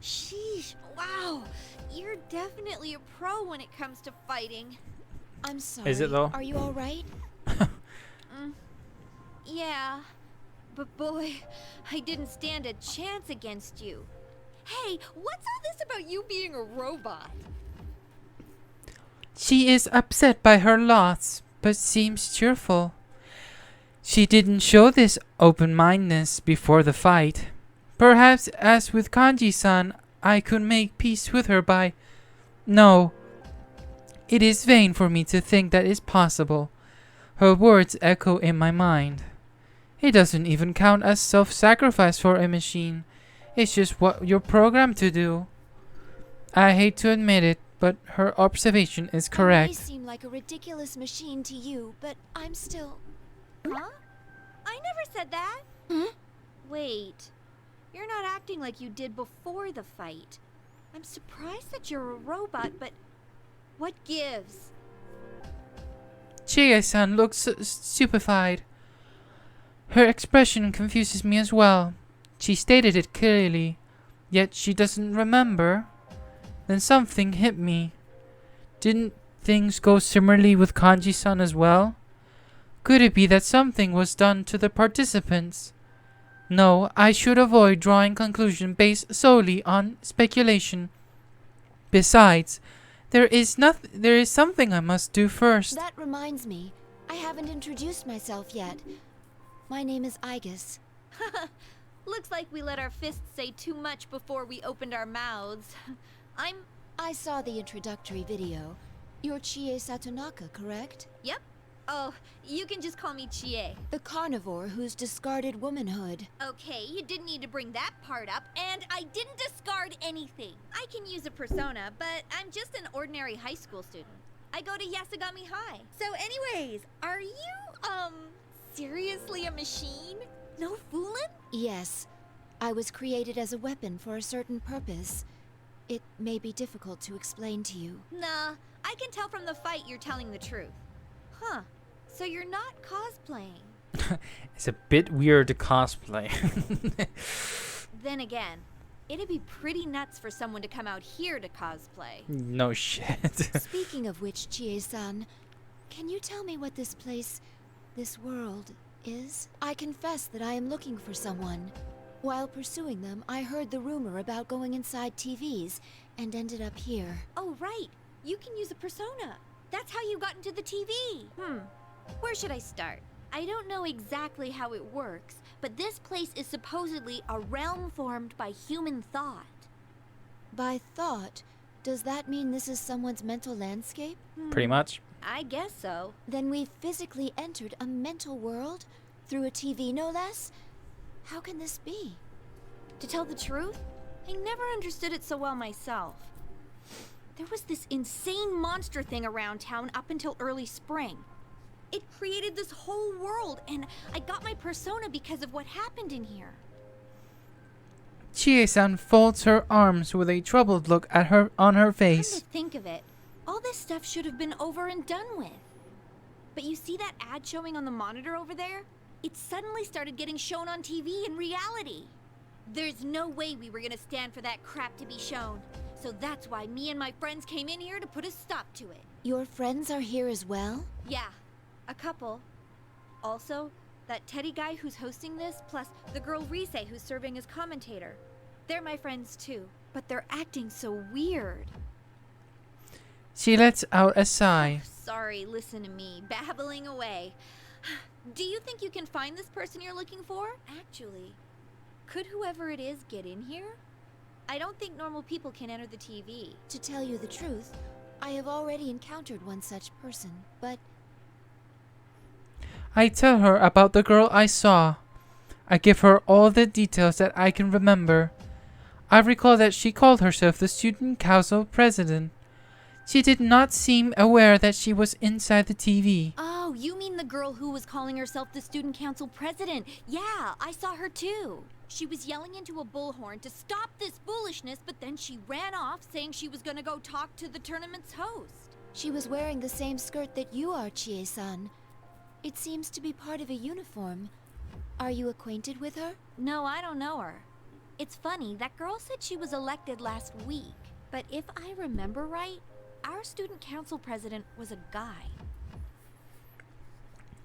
Sheesh, wow. You're definitely a pro when it comes to fighting. I'm sorry. Is it though? Are you all right? Yeah. But boy, I didn't stand a chance against you. Hey, what's all this about you being a robot? She is upset by her loss, but seems cheerful. She didn't show this open-mindedness before the fight. Perhaps, as with Kanji-san, I could make peace with her by... No. It is vain for me to think that is possible. Her words echo in my mind. It doesn't even count as self-sacrifice for a machine. It's just what you're programmed to do. I hate to admit it, but her observation is I may correct. seem like a ridiculous machine to you, but I'm still... Huh? I never said that. Hmm? Wait. You're not acting like you did before the fight. I'm surprised that you're a robot, but what gives? Chie-san looks stupefied. Her expression confuses me as well. She stated it clearly, yet she doesn't remember. Then something hit me. Didn't things go similarly with Kanji-san as well? Could it be that something was done to the participants? No, I should avoid drawing conclusions based solely on speculation. Besides, there is something I must do first. That reminds me. I haven't introduced myself yet. My name is Aigis. Looks like we let our fists say too much before we opened our mouths. I saw the introductory video. You're Chie Satonaka, correct? Yep. Oh, you can just call me Chie. The carnivore who's discarded womanhood. Okay, you didn't need to bring that part up, and I didn't discard anything. I can use a persona, but I'm just an ordinary high school student. I go to Yasugami High. So anyways, are you, seriously a machine? No fooling? Yes. I was created as a weapon for a certain purpose. It may be difficult to explain to you. Nah, I can tell from the fight you're telling the truth. Huh, so you're not cosplaying. It's a bit weird to cosplay. Then again, it'd be pretty nuts for someone to come out here to cosplay. No shit. Speaking of which, Chie-san, can you tell me what this place, this world, is? I confess that I am looking for someone. While pursuing them, I heard the rumor about going inside TVs and ended up here. Oh, right. You can use a persona. That's how you got into the TV. Where should I start? I don't know exactly how it works, but this place is supposedly a realm formed by human thought. By thought, does that mean this is someone's mental landscape? Pretty much. I guess so. Then we've physically entered a mental world? Through a TV, no less? How can this be? To tell the truth, I never understood it so well myself. There was this insane monster thing around town up until early spring. It created this whole world, and I got my persona because of what happened in here. Chie-san folds her arms with a troubled look at her on her Come face. to think of it, all this stuff should have been over and done with. But you see that ad showing on the monitor over there? It suddenly started getting shown on TV in reality. There's no way we were gonna stand for that crap to be shown. So that's why me and my friends came in here to put a stop to it. Your friends are here as well? Yeah, a couple. Also, that Teddy guy who's hosting this, plus the girl Rise who's serving as commentator. They're my friends too, but they're acting so weird. She lets out a sigh. Sorry, listen to me, babbling away. Do you think you can find this person you're looking for? Actually, could whoever it is get in here? I don't think normal people can enter the TV. To tell you the truth, I have already encountered one such person, but I tell her about the girl I saw. I give her all the details that I can remember. I recall that she called herself the Student Council President. She did not seem aware that she was inside the TV. Oh, you mean the girl who was calling herself the Student Council President? Yeah, I saw her too. She was yelling into a bullhorn to stop this foolishness, but then she ran off saying she was gonna go talk to the tournament's host. she was wearing the same skirt that you are, Chie-san. It seems to be part of a uniform. Are you acquainted with her? No, I don't know her. It's funny, that girl said she was elected last week. But if I remember right, our student council president was a guy.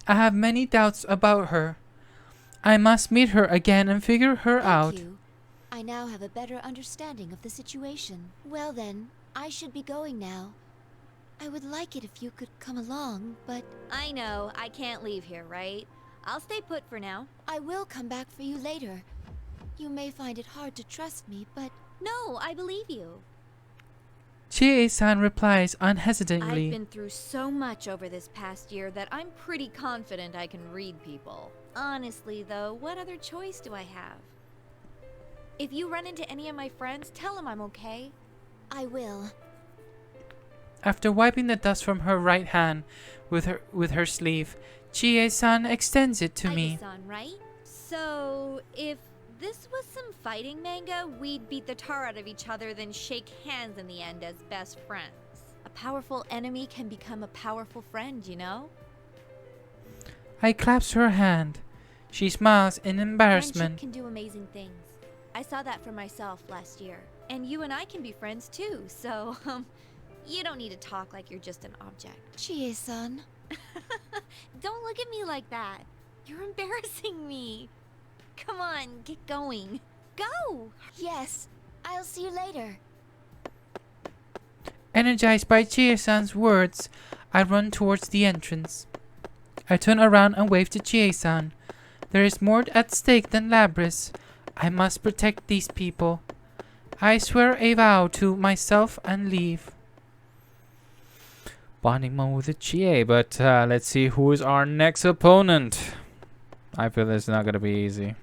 I have many doubts about her. I must meet her again and figure her out. Thank you. I now have a better understanding of the situation. Well then, I should be going now. I would like it if you could come along, but I know, I can't leave here, right? I'll stay put for now. I will come back for you later. You may find it hard to trust me, but No, I believe you. Chie-san replies unhesitatingly. I've been through so much over this past year that I'm pretty confident I can read people. Honestly, though, what other choice do I have? If you run into any of my friends, tell them I'm okay. I will. After wiping the dust from her right hand with her sleeve, Chie-san extends it to me. Aida-san, right? So, if this was some fighting manga, we'd beat the tar out of each other, then shake hands in the end as best friends. A powerful enemy can become a powerful friend, you know? I clasp her hand. She smiles in embarrassment. Friendship can do amazing things. I saw that for myself last year. And you and I can be friends too, so, you don't need to talk like you're just an object. Chie-san. Don't look at me like that. You're embarrassing me. Come on, get going. Go! Yes, I'll see you later. Energized by Chie-san's words, I run towards the entrance. I turn around and wave to Chie-san. There is more at stake than Labris. I must protect these people. I swear a vow to myself and leave. Bonding mode with the Chie, but let's see who is our next opponent. I feel it's not gonna be easy.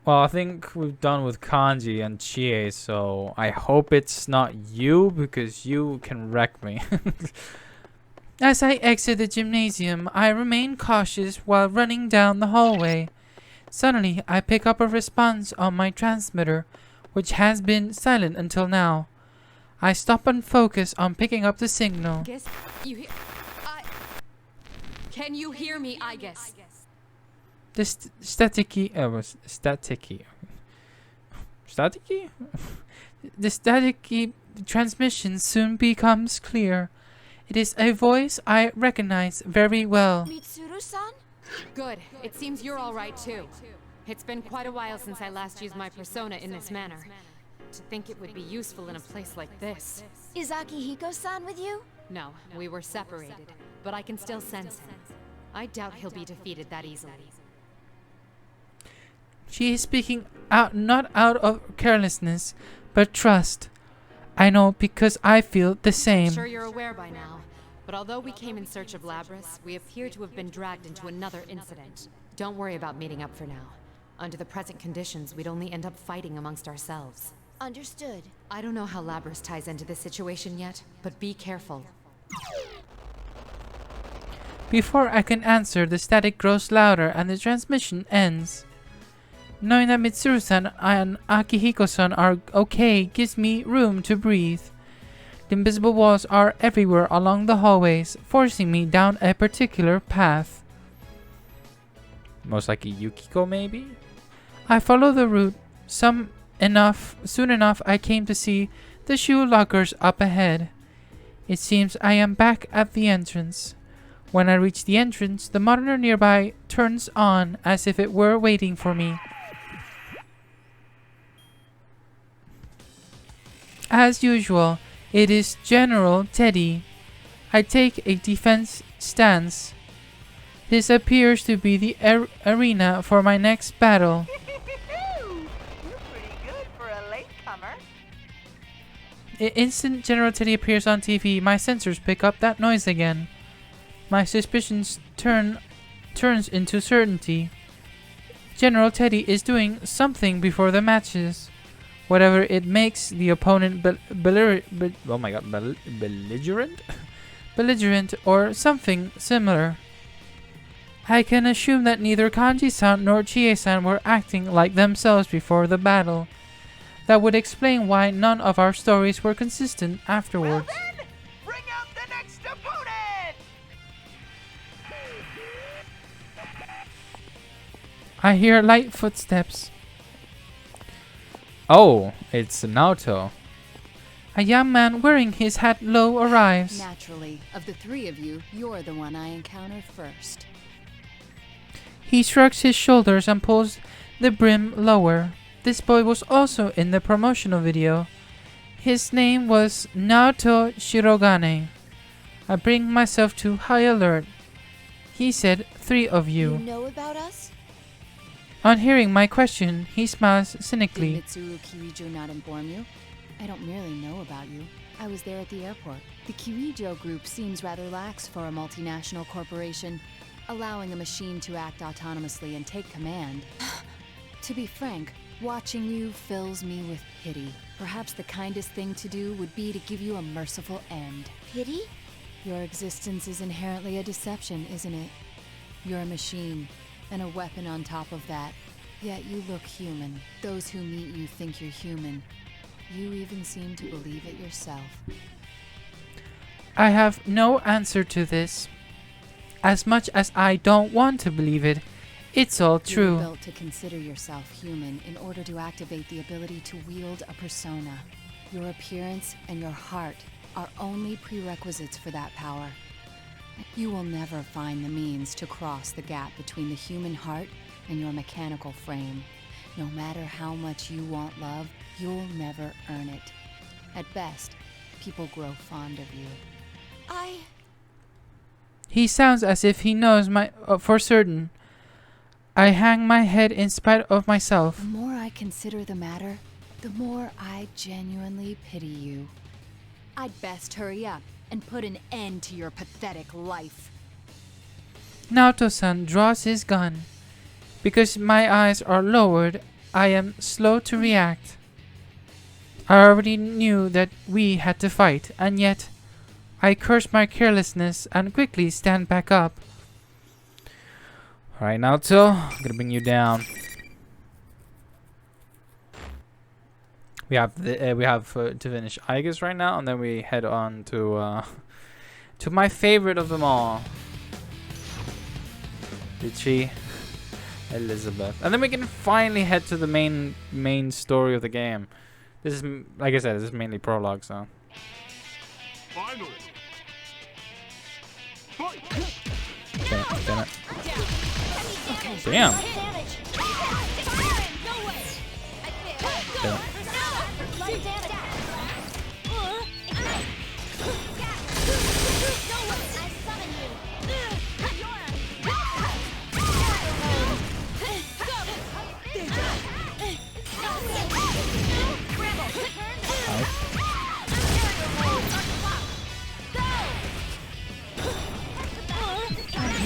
Well, I think we've done with Kanji and Chie, so I hope it's not you, because you can wreck me. As I exit the gymnasium, I remain cautious while running down the hallway. Suddenly, I pick up a response on my transmitter, which has been silent until now. I stop and focus on picking up the signal. Guess you hear. Can you hear me, I guess? The staticky. The staticky transmission soon becomes clear. It is a voice I recognize very well. Mitsuru-san? Good. It seems you're all right too. It's been quite a while since I last used my persona in this manner. To think it would be useful in a place like this. Is Akihiko-san with you? No, we were separated, but I can still sense him. I doubt he'll be defeated that easily. She is speaking out, not out of carelessness, but trust. I know because I feel the I'm same. sure you're aware by now, but although we came in search of Labris, we appear to have been dragged into another incident. Don't worry about meeting up for now. Under the present conditions, we'd only end up fighting amongst ourselves. Understood. I don't know how Labris ties into this situation yet, but be careful. Before I can answer, the static grows louder and the transmission ends. Knowing that Mitsuru-san and Akihiko-san are okay gives me room to breathe. The invisible walls are everywhere along the hallways, forcing me down a particular path. Most likely Yukiko, maybe? I follow the route. Soon enough, I came to see the shoe lockers up ahead. It seems I am back at the entrance. When I reach the entrance, the monitor nearby turns on as if it were waiting for me. As usual, it is General Teddy. I take a defense stance. This appears to be the arena for my next battle. You're pretty good for a latecomer. Instant General Teddy appears on TV, my sensors pick up that noise again. My suspicions turns into certainty. General Teddy is doing something before the matches. Whatever it makes the opponent belligerent? Belligerent or something similar. I can assume that neither Kanji-san nor Chie-san were acting like themselves before the battle. That would explain why none of our stories were consistent afterwards. Well then, bring out the next opponent! I hear light footsteps. Oh, it's Naoto. A young man wearing his hat low arrives. Naturally, of the three of you, you're the one I encounter first. He shrugs his shoulders and pulls the brim lower. This boy was also in the promotional video. His name was Naoto Shirogane. I bring myself to high alert. He said, 3 of You you. know about us? On hearing my question, he smiles Did cynically. Mitsuru Kirijo not inform you? I don't merely know about you. I was there at the airport. The Kirijo group seems rather lax for a multinational corporation, allowing a machine to act autonomously and take command. To be frank, watching you fills me with pity. Perhaps the kindest thing to do would be to give you a merciful end. Pity? Your existence is inherently a deception, isn't it? You're a machine, and a weapon on top of that. Yet you look human. Those who meet you think you're human. You even seem to believe it yourself. I have no answer to this. As much as I don't want to believe it, it's all You were true. built to consider yourself human in order to activate the ability to wield a persona. Your appearance and your heart are only prerequisites for that power. You will never find the means to cross the gap between the human heart and your mechanical frame. No matter how much you want love, you'll never earn it. At best, people grow fond of you. He sounds as if he knows my for certain. I hang my head in spite of myself. The more I consider the matter, the more I genuinely pity you. I'd best hurry up and put an end to your pathetic life. Naoto-san draws his gun. Because my eyes are lowered, I am slow to react. I already knew that we had to fight, and yet I curse my carelessness and quickly stand back up. Alright, Naoto, I'm gonna bring you down. We have to finish Aigis right now, and then we head on to my favorite of them all, Richie, Elizabeth, and then we can finally head to the main story of the game. This is, like I said, this is mainly prologue, so. Finally. Damn it. Damn. Damn.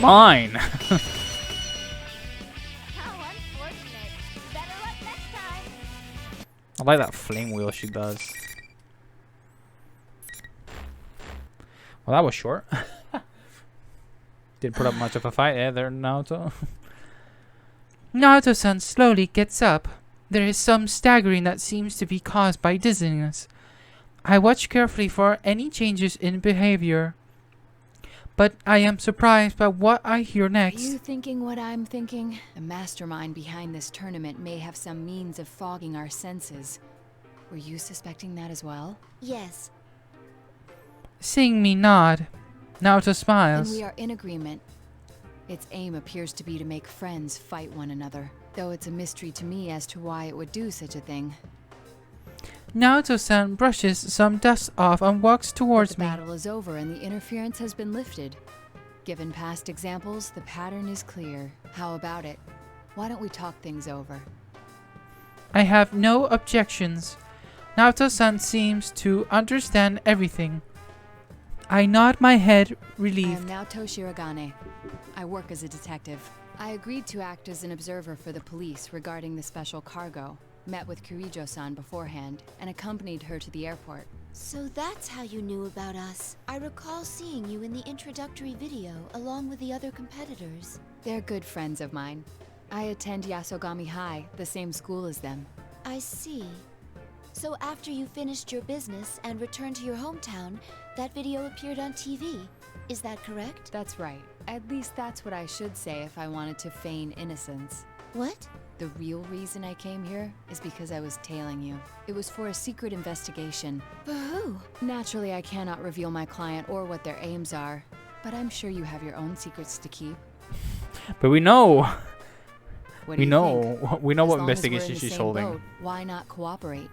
Mine. How unfortunate. Better luck next time. I like that flame wheel she does. Well, that was short. Didn't put up much of a fight there, Naoto. Naoto-san slowly gets up. There is some staggering that seems to be caused by dizziness. I watch carefully for any changes in behavior. But I am surprised by what I hear Are next. you thinking what I'm thinking? The mastermind behind this tournament may have some means of fogging our senses. Were you suspecting that as well? Yes. Seeing me nod, Naoto Then smiles. we are in agreement. Its aim appears to be to make friends fight one another, though it's a mystery to me as to why it would do such a thing. Naoto-san brushes some dust off and walks But towards the me. battle is over and the interference has been lifted. Given past examples, the pattern is clear. How about it? Why don't we talk things over? I have no objections. Naoto-san seems to understand everything. I nod my head, I am relieved. Naoto Shirogane. I work as a detective. I agreed to act as an observer for the police regarding the special cargo, met with Kirijo-san beforehand, and accompanied her to the airport. So that's how you knew about us. I recall seeing you in the introductory video along with the other competitors. They're good friends of mine. I attend Yasogami High, the same school as them. I see. So after you finished your business and returned to your hometown, that video appeared on TV. Is that correct? That's right. At least that's what I should say if I wanted to feign innocence. What? The real reason I came here is because I was tailing you. It was for a secret investigation. For who? Naturally, I cannot reveal my client or what their aims are, but I'm sure you have your own secrets to keep. But we know. What do We you know. think? We know As what long as we're in investigation the she's same holding. boat, why not cooperate?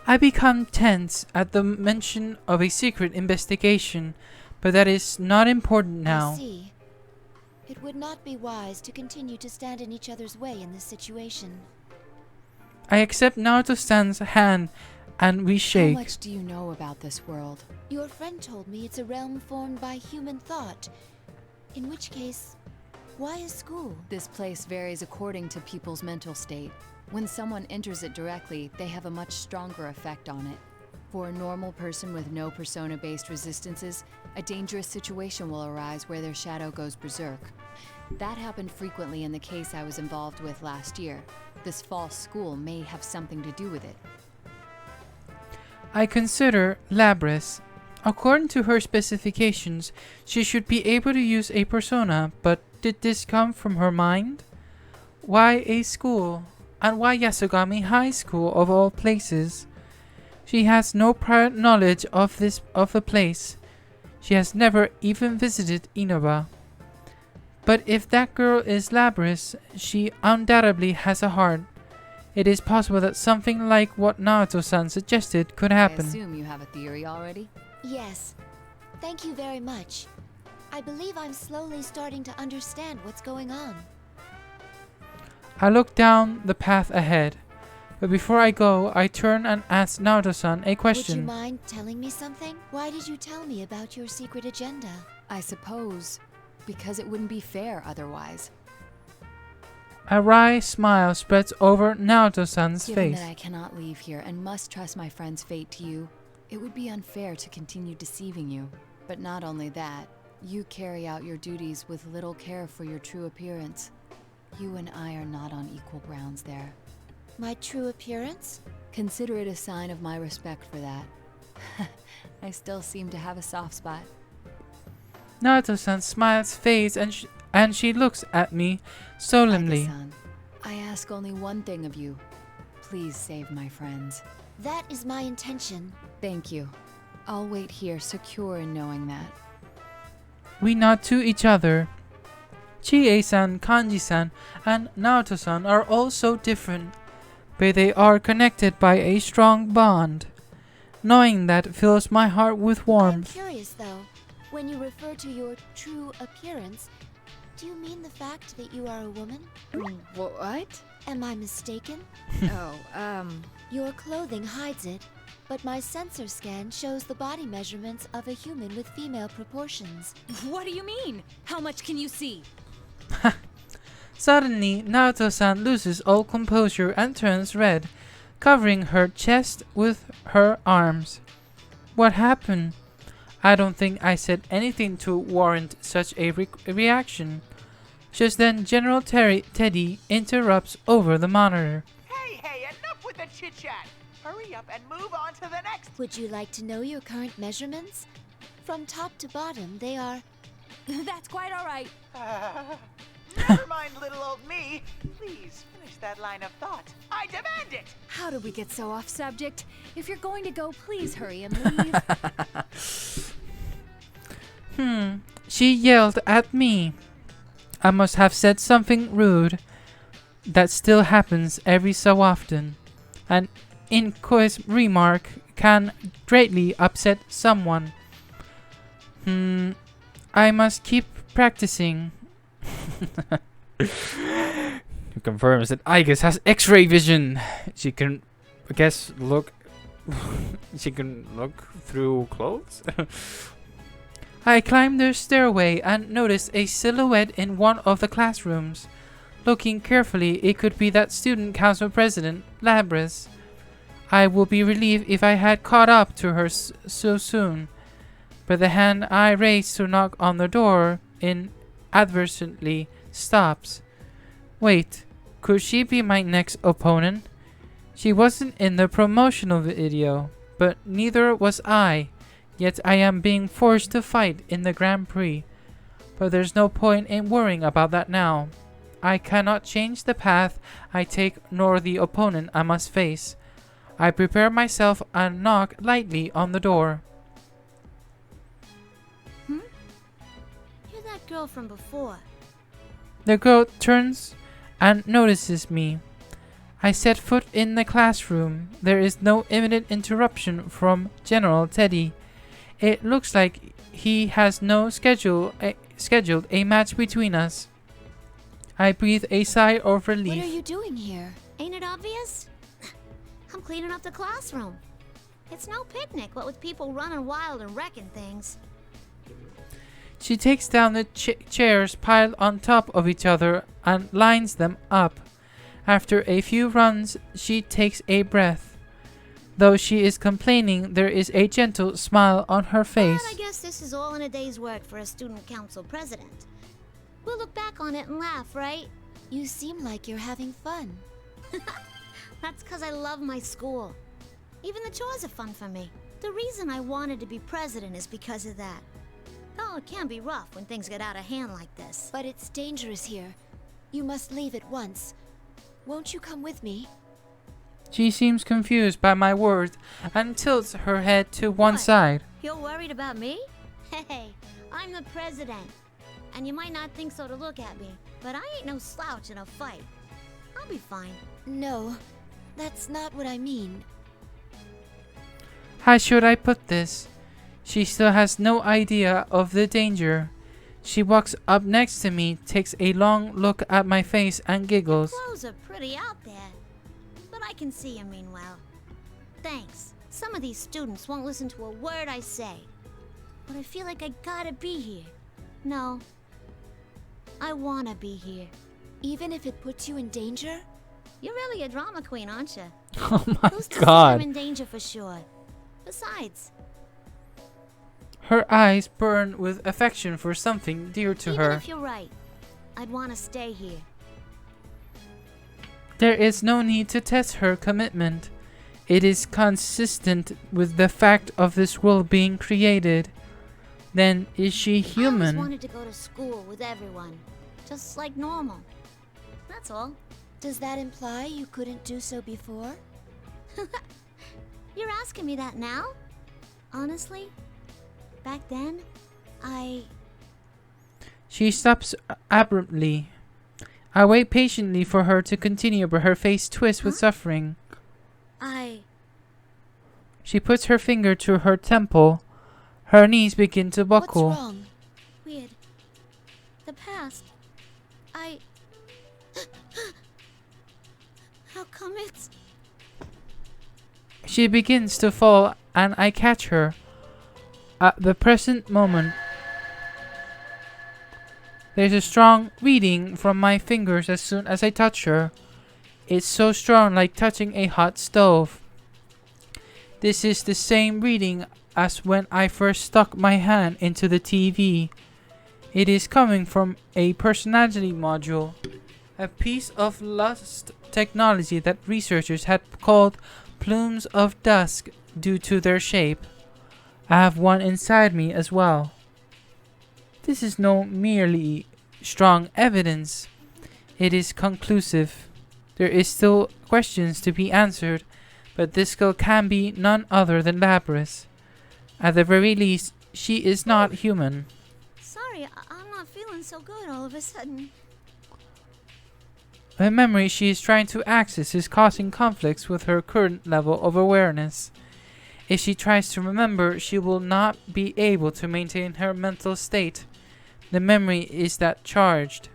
I become tense at the mention of a secret investigation, but that is not important I now. see. It would not be wise to continue to stand in each other's way in this situation. I accept Naruto-san's hand and we How shake. much do you know about this world? Your friend told me it's a realm formed by human thought. In which case, why a school? This place varies according to people's mental state. When someone enters it directly, they have a much stronger effect on it. For a normal person with no persona-based resistances, a dangerous situation will arise where their shadow goes berserk. That happened frequently in the case I was involved with last year. This false school may have something to do with it. I consider Labris. According to her specifications, she should be able to use a persona, but did this come from her mind? Why a school? And why Yasogami High School of all places? She has no prior knowledge of the place. She has never even visited Inaba. But if that girl is Labris, she undoubtedly has a heart. It is possible that something like what Naruto-san suggested could I happen. assume you have a theory already? Yes. Thank you very much. I believe I'm slowly starting to understand what's going on. I look down the path ahead, but before I go, I turn and ask Naruto-san a Would you question. mind telling me something? Why did you tell me about your secret agenda? I suppose because it wouldn't be fair otherwise. A wry smile spreads over Naruto-san's Given face. that I cannot leave here and must trust my friend's fate to you, it would be unfair to continue deceiving you. But not only that, you carry out your duties with little care for your true appearance. You and I are not on equal grounds there. My true appearance? Consider it a sign of my respect for that. I still seem to have a soft spot. Naruto-san smiles fades and she looks at me solemnly. Aika-san, I ask only one thing of you. Please save my friends. That is my intention. Thank you. I'll wait here, secure in knowing that. We nod to each other. Chie-san, Kanji-san, and Naruto-san are all so different, but they are connected by a strong bond. Knowing that fills my heart with I'm warmth. curious though. When you refer to your true appearance, do you mean the fact that you are a woman? What? Am I mistaken? Oh, Your clothing hides it, but my sensor scan shows the body measurements of a human with female proportions. What do you mean? How much can you see? Suddenly, Naruto-san loses all composure and turns red, covering her chest with her arms. What happened? I don't think I said anything to warrant such a reaction. Just then, General Teddy interrupts over the monitor. Hey, enough with the chit-chat! Hurry up and move on to the next. Would you like to know your current measurements? From top to bottom, they are... That's quite all right. Never mind little old me. Please finish that line of thought. I demand it! How did we get so off subject? If you're going to go, please hurry and leave. She yelled at me. I must have said something rude. That still happens every so often. An inchoate remark can greatly upset someone. I must keep practicing. He confirms that Igus has X-ray vision. She can, I guess, look. She can look through clothes. I climbed the stairway and noticed a silhouette in one of the classrooms. Looking carefully, it could be that student council president, Labris. I would be relieved if I had caught up to her so soon. But the hand I raised to knock on the door inadvertently stops. Wait, could she be my next opponent? She wasn't in the promotional video, but neither was I. Yet I am being forced to fight in the Grand Prix. But there's no point in worrying about that now. I cannot change the path I take nor the opponent I must face. I prepare myself and knock lightly on the door. You're that girl from before. The girl turns and notices me. I set foot in the classroom. There is no imminent interruption from General Teddy. It looks like he has no scheduled a match between us. I breathe a sigh of relief. What are you doing here? Ain't it obvious? I'm cleaning up the classroom. It's no picnic, what with people running wild and wrecking things. She takes down the chairs piled on top of each other and lines them up. After a few runs, she takes a breath. Though she is complaining, there is a gentle smile on her face. But I guess this is all in a day's work for a student council president. We'll look back on it and laugh, right? You seem like you're having fun. That's because I love my school. Even the chores are fun for me. The reason I wanted to be president is because of that. Oh, it can be rough when things get out of hand like this. But it's dangerous here. You must leave at once. Won't you come with me? She seems confused by my words and tilts her head to one What? side. You're worried about me? Hey, I'm the president. And you might not think so to look at me, but I ain't no slouch in a fight. I'll be fine. No, that's not what I mean. How should I put this? She still has no idea of the danger. She walks up next to me, takes a long look at my face and giggles. Clothes are pretty out there, but I can see you mean well. Thanks. Some of these students won't listen to a word I say, but I feel like I gotta be here. No, I wanna be here. Even if it puts you in danger? You're really a drama queen, aren't you? Oh my Who's to say I'm god. in danger for sure? Besides, Her eyes burn with affection for something dear to even her. if you're right, I'd wanna stay here. There is no need to test her commitment. It is consistent with the fact of this world being created. Then is she I always human? wanted to go to school with everyone, just like normal. That's all. Does that imply you couldn't do so before? You're asking me that now? Honestly, back then, She stops abruptly. I wait patiently for her to continue, but her face twists with suffering. She puts her finger to her temple. Her knees begin to buckle. What's wrong? Weird. The past, How come it's... She begins to fall, and I catch her. At the present moment, there's a strong reading from my fingers as soon as I touch her. It's so strong, like touching a hot stove. This is the same reading as when I first stuck my hand into the TV. It is coming from a personality module, a piece of lost technology that researchers had called plumes of dust due to their shape. I have one inside me as well. This is no merely strong evidence. It is conclusive. There is still questions to be answered, but this girl can be none other than Labris. At the very least, she is not human. Sorry, I'm not feeling so good all of a sudden. The memory she is trying to access is causing conflicts with her current level of awareness. If she tries to remember, she will not be able to maintain her mental state. The memory is that charged.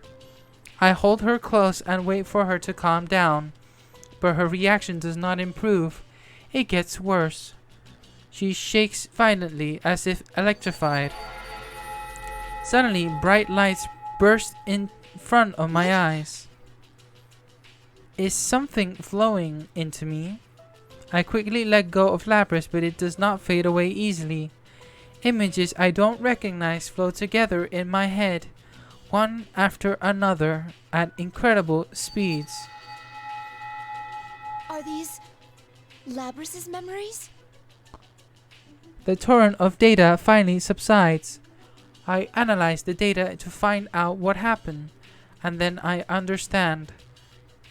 I hold her close and wait for her to calm down, but her reaction does not improve. It gets worse. She shakes violently as if electrified. Suddenly, bright lights burst in front of my eyes. Is something flowing into me? I quickly let go of Labris, but it does not fade away easily. Images I don't recognize flow together in my head, one after another, at incredible speeds. Are these Labris's memories? The torrent of data finally subsides. I analyze the data to find out what happened. And then I understand.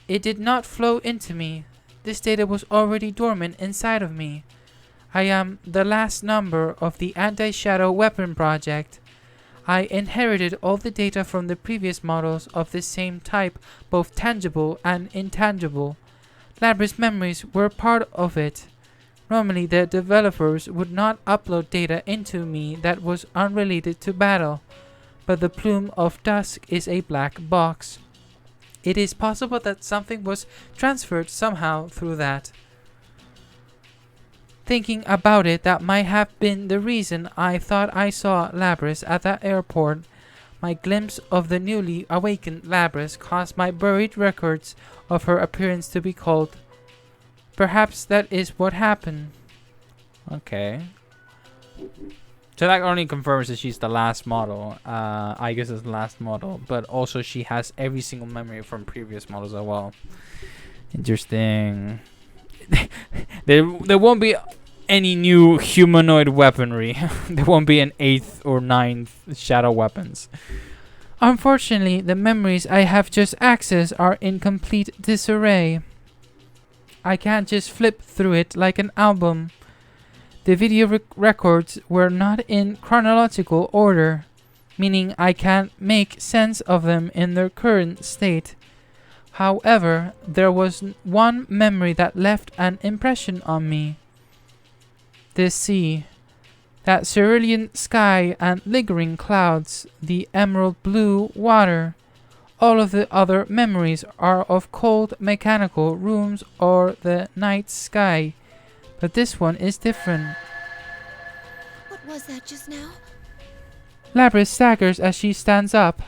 It did not flow into me. This data was already dormant inside of me. I am the last number of the Anti-Shadow Weapon Project. I inherited all the data from the previous models of the same type, both tangible and intangible. Labrys' memories were part of it. Normally, the developers would not upload data into me that was unrelated to battle, but the Plume of Dusk is a black box. It is possible that something was transferred somehow through that. Thinking about it, that might have been the reason I thought I saw Labrys at that airport. My glimpse of the newly awakened Labrys caused my buried records of her appearance to be called. Perhaps that is what happened. Okay. So that only confirms that she's the last model. I guess it's the last model. But also she has every single memory from previous models as well. Interesting. There won't be any new humanoid weaponry. There won't be an 8th or 9th shadow weapons. Unfortunately, the memories I have just accessed are in complete disarray. I can't just flip through it like an album. The video records were not in chronological order, meaning I can't make sense of them in their current state. However, there was one memory that left an impression on me. The sea, that cerulean sky and lingering clouds, the emerald blue water. All of the other memories are of cold mechanical rooms or the night sky, but this one is different. What was that just now? Labrys staggers as she stands up.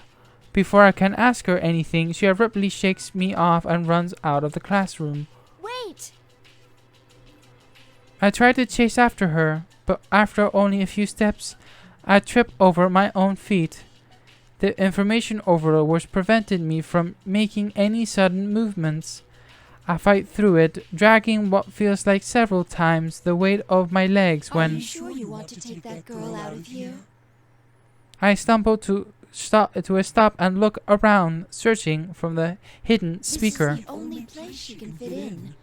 Before I can ask her anything, she abruptly shakes me off and runs out of the classroom. Wait! I try to chase after her, but after only a few steps, I trip over my own feet. The information overload was prevented me from making any sudden movements. I fight through it, dragging what feels like several times the weight of my legs Are when you sure you want to take that girl out of here? I stumble to a stop and look around, searching for the hidden speaker. This is the only place she can fit in.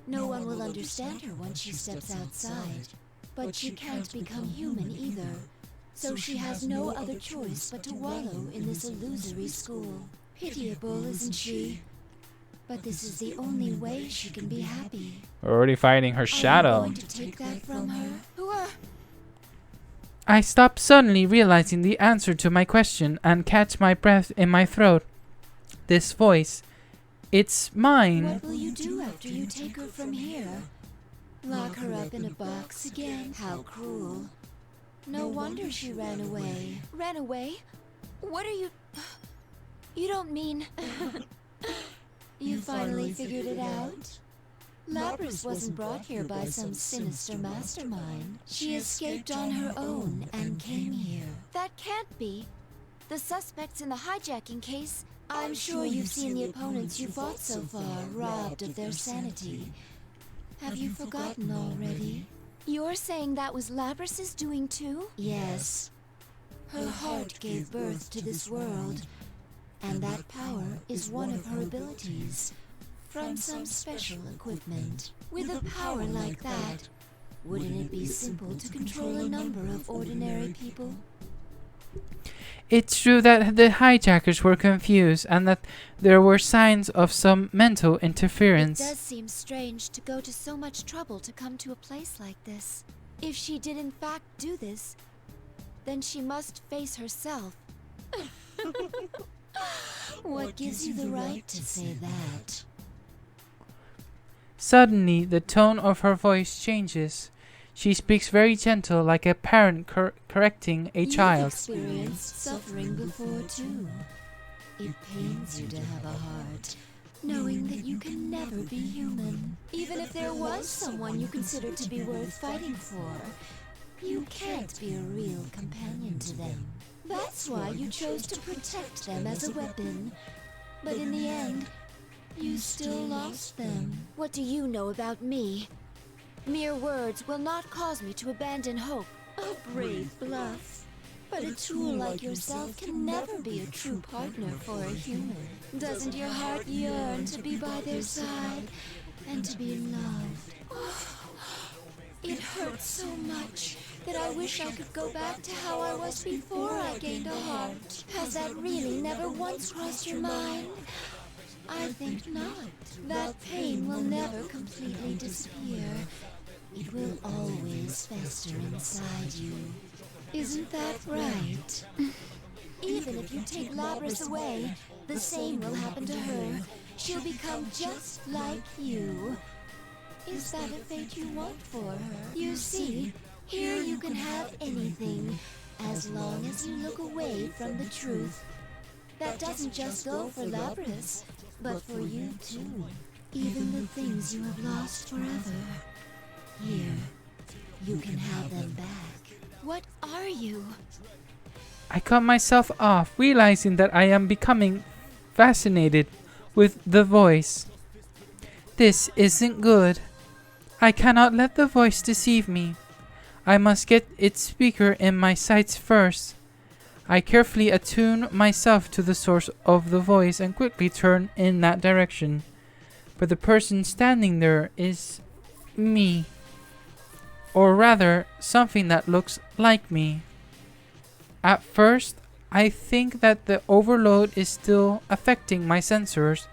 No one will understand her once she steps outside. But she can't become human either. So she has no other choice but to wallow in this illusory school. Pitiable, isn't she? But this is the only way she can be happy. We're already fighting her shadow. Are you going to take that from her? Who are... I stop suddenly realizing the answer to my question and catch my breath in my throat. This voice, it's mine. What will you do after you take her from here? Lock her up in a box again? How cruel. No wonder she ran away. Ran away? What are you... You don't mean... You finally figured it out? Labrys wasn't brought here by some sinister mastermind. She escaped on her own and came here. That can't be. The suspects in the hijacking case... I'm sure you've seen the opponents you fought so far robbed of their sanity. Have you forgotten already? You're saying that was Labrys' doing too? Yes. Her heart gave birth to this world, and that power is one of her abilities. From some special equipment. With a power like that, wouldn't it be simple to control a number of ordinary people? It's true that the hijackers were confused and that there were signs of some mental interference. It does seem strange to go to so much trouble to come to a place like this. If she did in fact do this, then she must face herself. What gives you the right to say that? Suddenly, the tone of her voice changes. She speaks very gentle, like a parent correcting a child. You've experienced suffering before, too. It pains you to have a heart, knowing that you can never be human. Even if there was someone you considered to be worth fighting for, you can't be a real companion to them. That's why you chose to protect them as a weapon. But in the end, you still lost them. What do you know about me? Mere words will not cause me to abandon hope. A brave bluff. But a tool like yourself can never be a true partner for a human. Doesn't your heart yearn to be by their side and to be loved? It hurts so much that I wish I could go back to how I was before I gained a heart. Has that really never once crossed your mind? I think not. That pain will never completely disappear. It will always fester inside you. Isn't that right? Even if you take Labris away, the same will happen to her. She'll become just like you. Is that a fate you want for her? You see, here you can have anything, as long as you look away from the truth. That doesn't just go for Labris, but for you too. Even the things you have lost forever. Here, you can have them back. What are you? I cut myself off, realizing that I am becoming fascinated with the voice. This isn't good. I cannot let the voice deceive me. I must get its speaker in my sights first. I carefully attune myself to the source of the voice and quickly turn in that direction. But the person standing there is me. Or rather, something that looks like me. At first, I think that the overload is still affecting my sensors,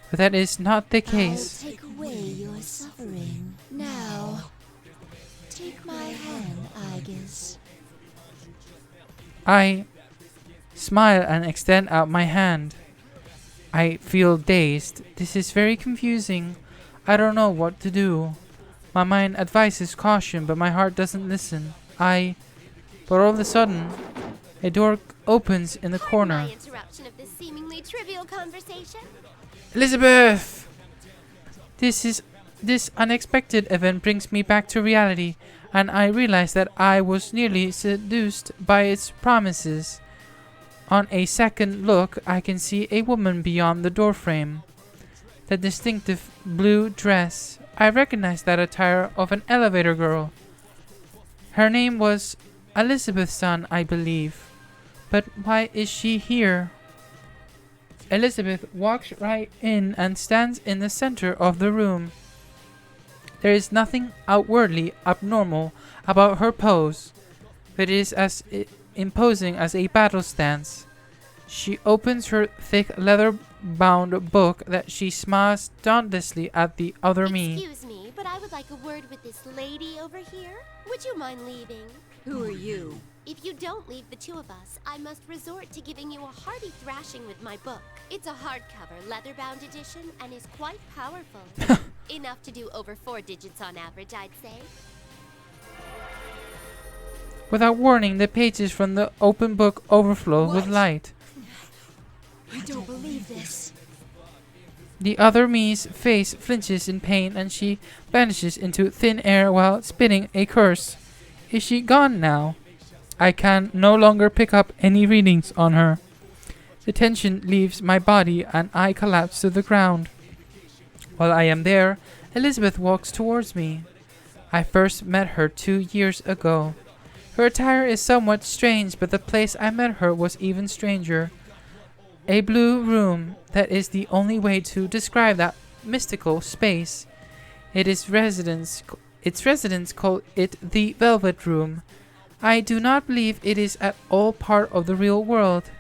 but that is not the case. I'll take away your suffering. Now, take my hand, Aegis. I smile and extend out my hand. I feel dazed. This is very confusing. I don't know what to do. My mind advises caution, but my heart doesn't listen. But all of a sudden, a door opens in the corner. My interruption of this seemingly trivial conversation. Elizabeth! This unexpected event brings me back to reality, and I realize that I was nearly seduced by its promises. On a second look, I can see a woman beyond the doorframe. The distinctive blue dress. I recognize that attire of an elevator girl. Her name was Elizabeth Sun, I believe. But why is she here? Elizabeth walks right in and stands in the center of the room. There is nothing outwardly abnormal about her pose, but it is as imposing as a battle stance. She opens her thick leather-bound book that she smiles dauntlessly at the other me. Excuse me, but I would like a word with this lady over here. Would you mind leaving? Who are you? If you don't leave the two of us, I must resort to giving you a hearty thrashing with my book. It's a hardcover, leather-bound edition, and is quite powerful. Enough to do over 4 digits on average, I'd say. Without warning, the pages from the open book overflow with light. I don't believe this. The other me's face flinches in pain and she vanishes into thin air while spitting a curse. Is she gone now? I can no longer pick up any readings on her. The tension leaves my body and I collapse to the ground. While I am there, Elizabeth walks towards me. I first met her 2 years ago. Her attire is somewhat strange, but the place I met her was even stranger. A blue room, that is the only way to describe that mystical space. Its residents call it the Velvet Room. I do not believe it is at all part of the real world.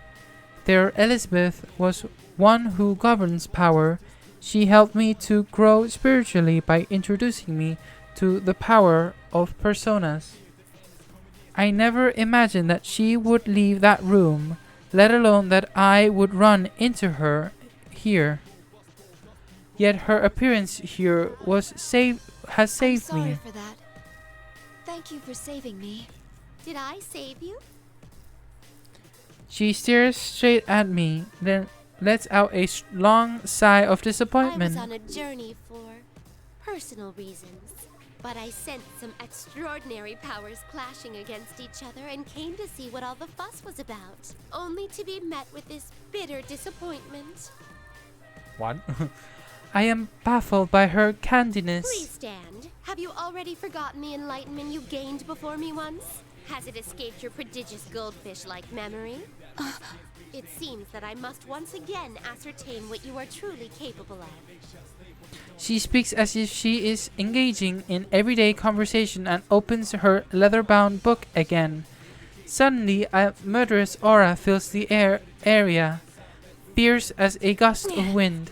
There Elizabeth was one who governs power. She helped me to grow spiritually by introducing me to the power of personas. I never imagined that she would leave that room, let alone that I would run into her here. Yet her appearance here has saved I'm sorry me. for that. Thank you for saving me. Did I save you? She stares straight at me, then lets out a long sigh of I was disappointment. on a journey for personal reasons, but I sensed some extraordinary powers clashing against each other and came to see what all the fuss was about, only to be met with this bitter disappointment. What? I am baffled by her candidness. Please stand. Have you already forgotten the enlightenment you gained before me once? Has it escaped your prodigious goldfish-like memory? It seems that I must once again ascertain what you are truly capable of. She speaks as if she is engaging in everyday conversation and opens her leather-bound book again. Suddenly, a murderous aura fills the area, fierce as a gust of wind.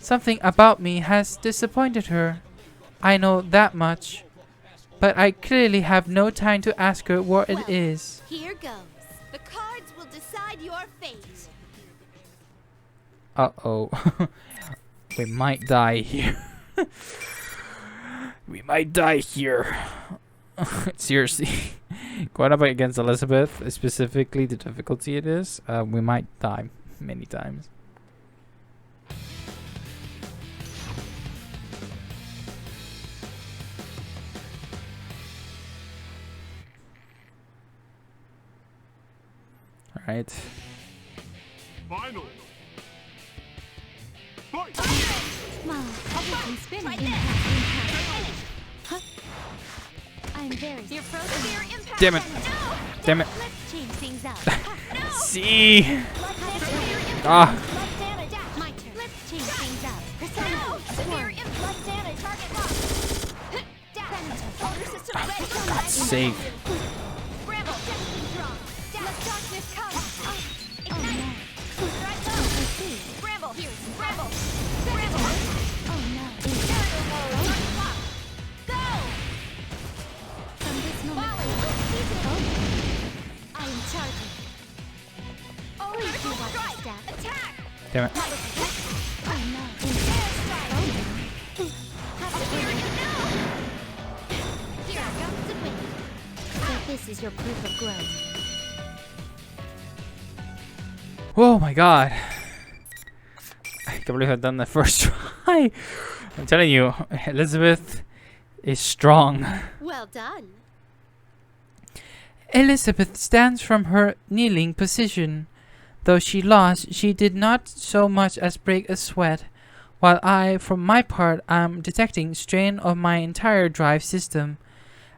Something about me has disappointed her. I know that much. But I clearly have no time to ask her what it is. Here goes. The cards will decide your fate. Uh-oh. We might die here. We might die here. Seriously. Going up against Elizabeth, specifically the difficulty it is, we might die many times. Alright. Final. Fight! Wow, everything's spinning. Impact. Huh? I'm very. You're frozen. Impact. Damn it. Damn it. Let's change things up. See. Ah. Let's damage. My turn. Let's change things up. Severe impact. Damage. Target locked. Order system ready. Save. Bramble. Let's darkness come. Ignite. Right now. Bramble. Here. Bramble. Bramble. Oh no. Imperial mode. Target locked. Go. From this moment I am charging. Please do watch your step. Attack. Damn it. Oh no. Have to hear you now. Here comes the wind. So this is your proof of growth. Oh my god. I can't believe I've done that first try. I'm telling you, Elizabeth is strong. Well done. Elizabeth stands from her kneeling position. Though she lost, she did not so much as break a sweat, while I, for my part, am detecting strain of my entire drive system.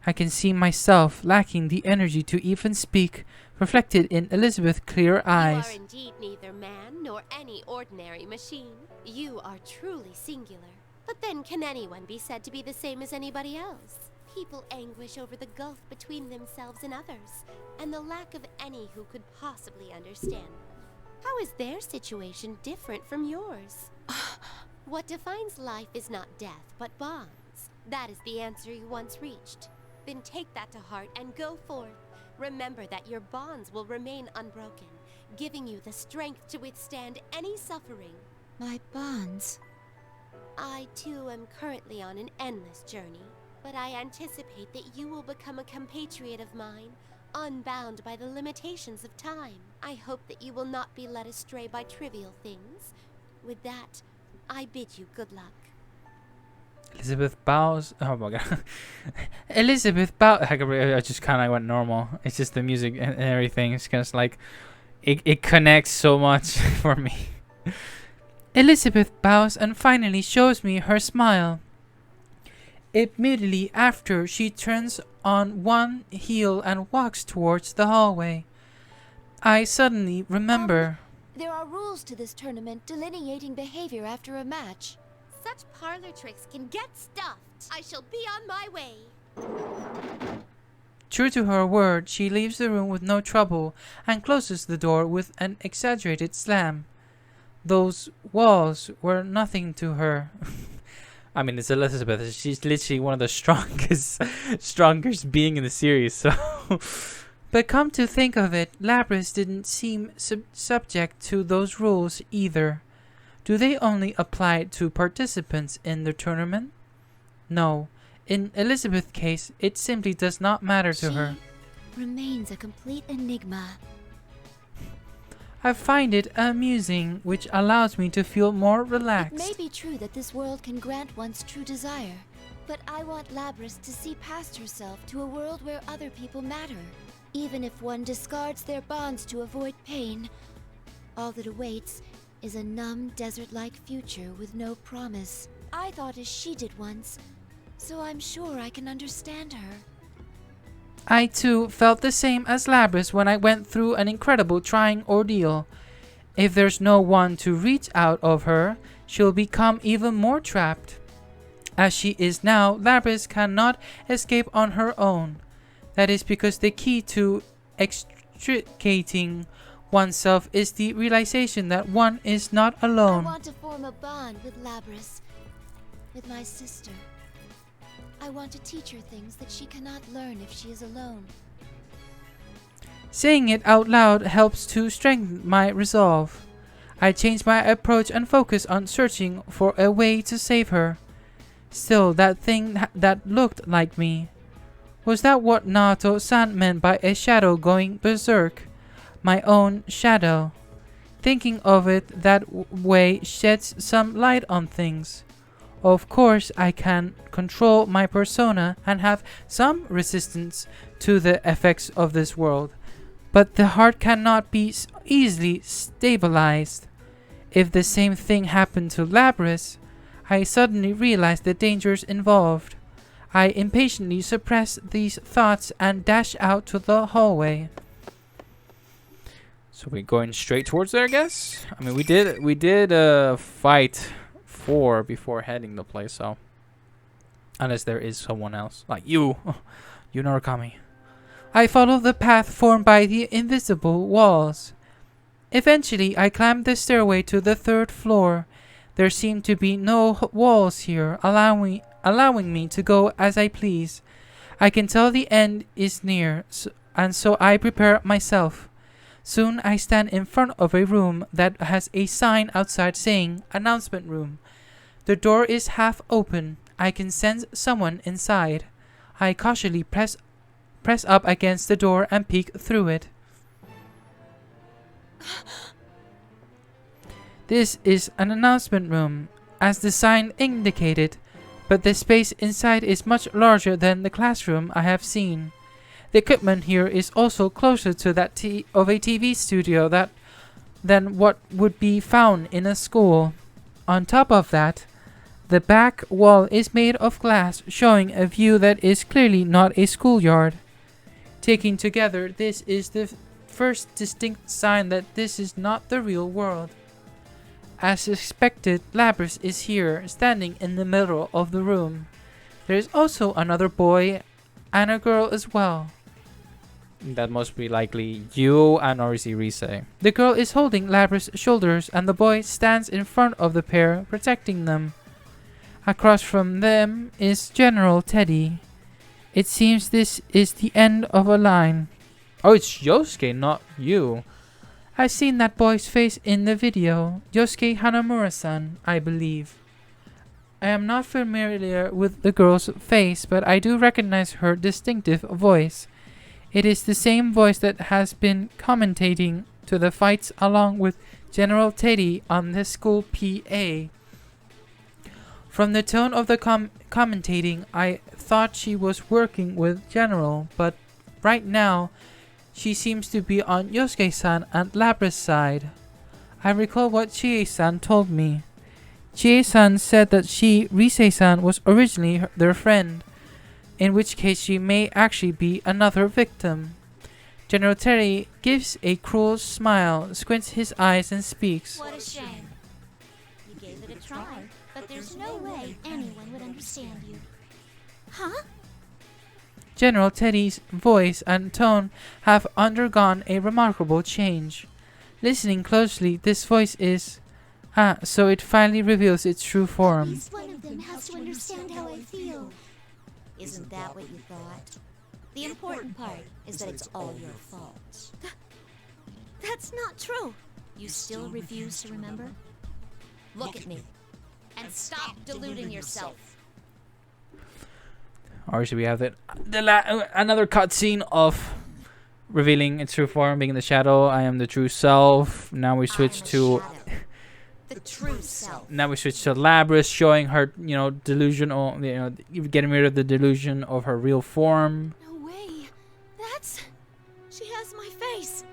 I can see myself lacking the energy to even speak, reflected in Elizabeth's clear eyes. You are indeed neither man nor any ordinary machine. You are truly singular. But then can anyone be said to be the same as anybody else? People anguish over the gulf between themselves and others, and the lack of any who could possibly understand. How is their situation different from yours? What defines life is not death, but bonds. That is the answer you once reached. Then take that to heart and go forth. Remember that your bonds will remain unbroken, giving you the strength to withstand any suffering. My bonds. I, too, am currently on an endless journey, but I anticipate that you will become a compatriot of mine, unbound by the limitations of time. I hope that you will not be led astray by trivial things. With that, I bid you good luck. Elizabeth bows. Oh my god. Elizabeth bows. I just kind of went normal. It's just the music and everything. It's kind of like it connects so much for me. Elizabeth bows and finally shows me her smile. Immediately after, she turns on one heel and walks towards the hallway. I suddenly remember. There are rules to this tournament delineating behavior after a match. Such parlor tricks can get stuffed. I shall be on my way. True to her word, she leaves the room with no trouble and closes the door with an exaggerated slam. Those walls were nothing to her. I mean, it's Elizabeth. She's literally one of the strongest being in the series. So, but come to think of it, Labras didn't seem subject to those rules either. Do they only apply to participants in the tournament? No. In Elizabeth's case, it simply does not matter to her. Remains a complete enigma. I find it amusing, which allows me to feel more relaxed. It may be true that this world can grant one's true desire, but I want Labras to see past herself to a world where other people matter. Even if one discards their bonds to avoid pain, all that awaits is a numb, desert-like future with no promise. I thought as she did once, so I'm sure I can understand her. I too felt the same as Labrys when I went through an incredible trying ordeal. If there's no one to reach out of her, she'll become even more trapped. As she is now, Labrys cannot escape on her own. That is because the key to extricating oneself is the realization that one is not I alone. want to form a bond with Labrys, with my sister. I want to teach her things that she cannot learn if she is alone. Saying it out loud helps to strengthen my resolve. I change my approach and focus on searching for a way to save her. Still, that thing that looked like me. Was that what Naoto-san meant by a shadow going berserk? My own shadow. Thinking of it that way sheds some light on things. Of course, I can control my persona and have some resistance to the effects of this world, but the heart cannot be easily stabilized. If the same thing happened to Labrys, I suddenly realized the dangers involved. I impatiently suppress these thoughts and dash out to the hallway. So we're going straight towards there, I guess. I mean, we did fight 4 before heading the place, so unless there is someone else like you, you Narukami. I follow the path formed by the invisible walls. Eventually, I climbed the stairway to the 3rd floor. There seemed to be no walls here, allowing me to go as I please. I can tell the end is near, and so I prepare myself. Soon I stand in front of a room that has a sign outside saying "Announcement Room." The door is half open. I can sense someone inside. I cautiously press up against the door and peek through it. This is an announcement room, as the sign indicated, but the space inside is much larger than the classroom I have seen. The equipment here is also closer to that of a TV studio than what would be found in a school. On top of that, the back wall is made of glass, showing a view that is clearly not a schoolyard. Taken together, this is the first distinct sign that this is not the real world. As expected, Labrys is here, standing in the middle of the room. There is also another boy and a girl as well. That must be likely you and Rise. The girl is holding Labrys' shoulders and the boy stands in front of the pair, protecting them. Across from them is General Teddy. It seems this is the end of a line. Oh, it's Yosuke, not you. I've seen that boy's face in the video. Yosuke Hanamura-san, I believe. I am not familiar with the girl's face, but I do recognize her distinctive voice. It is the same voice that has been commentating to the fights along with General Teddy on the school PA. From the tone of the commentating, I thought she was working with General, but right now, she seems to be on Yosuke-san and Labrys' side. I recall what Chie-san told me. Chie-san said that Rise-san, was originally their friend, in which case she may actually be another victim. General Terry gives a cruel smile, squints his eyes and speaks. What a shame. You gave it a try, but there's no way anyone would understand you. Huh? General Teddy's voice and tone have undergone a remarkable change. Listening closely, this voice is... so it finally reveals its true form. At least one of them has to understand how I feel. Isn't that what you thought? The important part is that it's all your fault. That's not true. You still refuse to remember? Look at me. And stop deluding yourself. Or should we have another cutscene of revealing its true form, being the shadow. I am the true self. Now we switch to the true self. Now we switch to Labrys, showing her, delusional, getting rid of the delusion of her real form. No way. She has my face.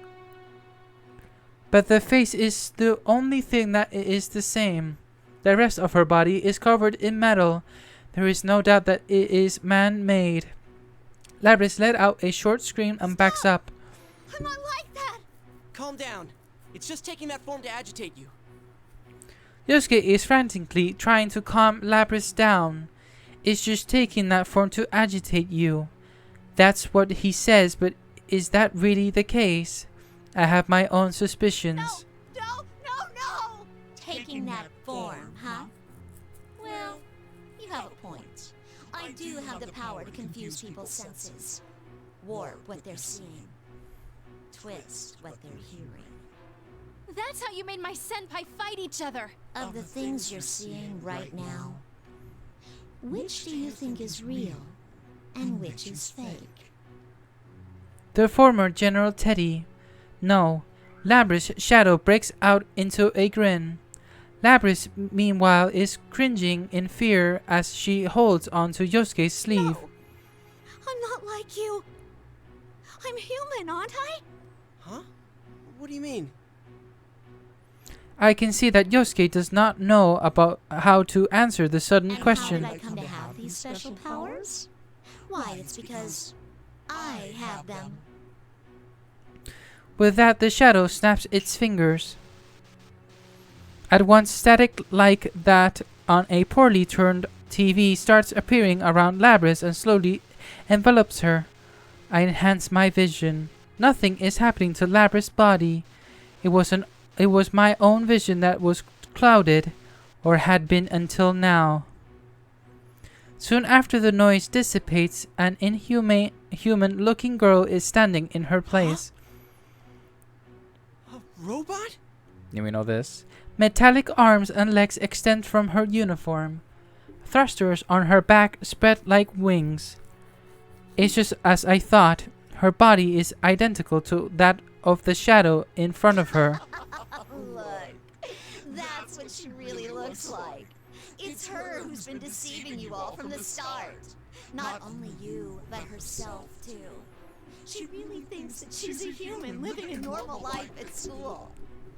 But the face is the only thing that is the same. The rest of her body is covered in metal. There is no doubt that it is man-made. Labris let out a short scream and backs up. I'm not like that! Calm down. It's just taking that form to agitate you. Yosuke is frantically trying to calm Labris down. It's just taking that form to agitate you. That's what he says, but is that really the case? I have my own suspicions. No! Taking that form, huh? Well, you have a point. I do have the power to confuse people's senses. Warp what they're seeing. Twist what they're hearing. That's how you made my senpai fight each other. Of the things you're seeing right now, which do you think is real and which is fake? The former General Teddy. No. Labris' shadow breaks out into a grin. Labris, meanwhile, is cringing in fear as she holds onto Yosuke's sleeve. No. I'm not like you. I'm human, aren't I? Huh? What do you mean? I can see that Yosuke does not know about how to answer the sudden question. How did I come to have these special powers? Why, it's because I have them. With that, the shadow snaps its fingers. At once, static like that on a poorly turned TV starts appearing around Labris and slowly envelops her. I enhance my vision. Nothing is happening to Labris' body. It was my own vision that was clouded, or had been until now. Soon after the noise dissipates, an human-looking girl is standing in her place. A robot? Yeah, we know this. Metallic arms and legs extend from her uniform. Thrusters on her back spread like wings. It's just as I thought. Her body is identical to that of the shadow in front of her. Look, that's what she really looks like. It's her who's been deceiving you all from the start. Not only you, but herself too. She really thinks that she's a human living a normal life at school.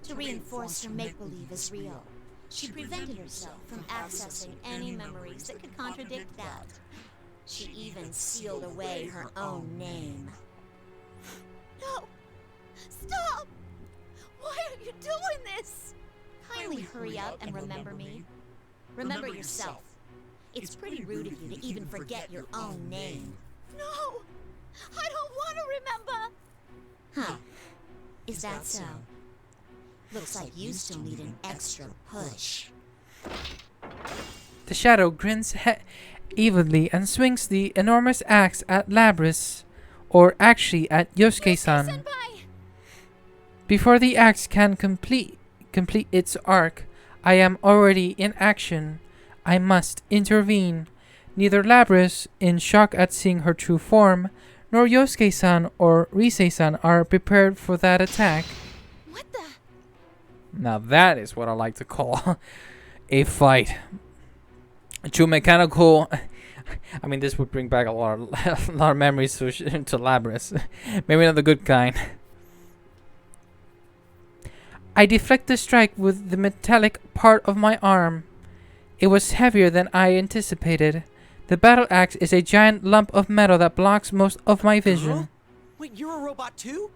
To reinforce her make-believe is real, she prevented herself from accessing any memories that could contradict that. She even sealed away her own name. No! Stop! Why are you doing this? Kindly hurry up and remember me. Remember yourself. It's pretty rude of you to even forget your own name. No! I don't want to remember! Huh. Is that so? Looks like you still need an extra push. The shadow grins evilly and swings the enormous axe at Labris, or actually at Yosuke-san. Before the axe can complete its arc, I am already in action. I must intervene. Neither Labris, in shock at seeing her true form, nor Yosuke-san or Rise-san are prepared for that attack. What the? Now that is what I like to call a fight. True mechanical. I mean, this would bring back a lot of memories to Labris. Maybe not the good kind. I deflect the strike with the metallic part of my arm. It was heavier than I anticipated. The battle axe is a giant lump of metal that blocks most of my vision. Huh? Wait, you're a robot too?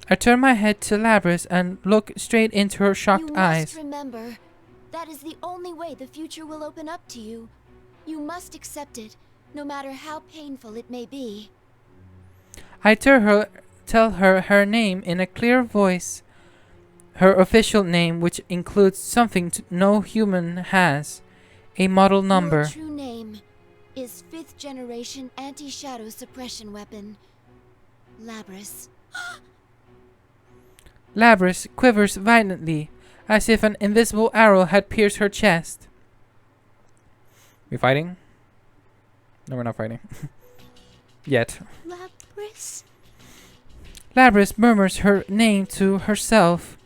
I turn my head to Labris and look straight into her shocked eyes. You must remember, that is the only way the future will open up to you. You must accept it, no matter how painful it may be. I tell her her name in a clear voice. Her official name, which includes something no human has. A model number. Your true name is 5th generation anti-shadow suppression weapon. Labris. Labris quivers violently, as if an invisible arrow had pierced her chest. We fighting? No, we're not fighting. Yet. Labris? Labris murmurs her name to herself.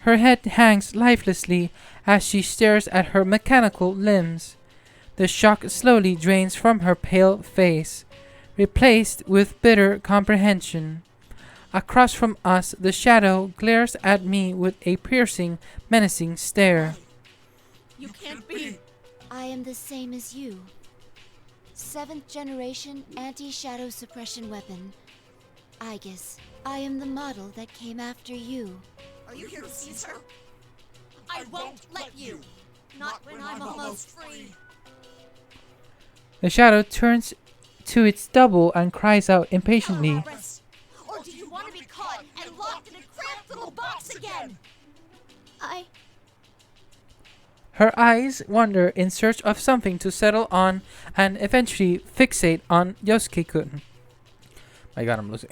Her head hangs lifelessly as she stares at her mechanical limbs. The shock slowly drains from her pale face, replaced with bitter comprehension. Across from us, the shadow glares at me with a piercing, menacing stare. You can't be. I am the same as you. 7th generation anti-shadow suppression weapon. Aegis, I am the model that came after you. Are you here to seize her? I won't let you! Not when I'm almost free. The shadow turns to its double and cries out impatiently. Or do you want to be caught and locked in a cramped little box again? Her eyes wander in search of something to settle on and eventually fixate on Yosuke-kun. My god, I'm losing.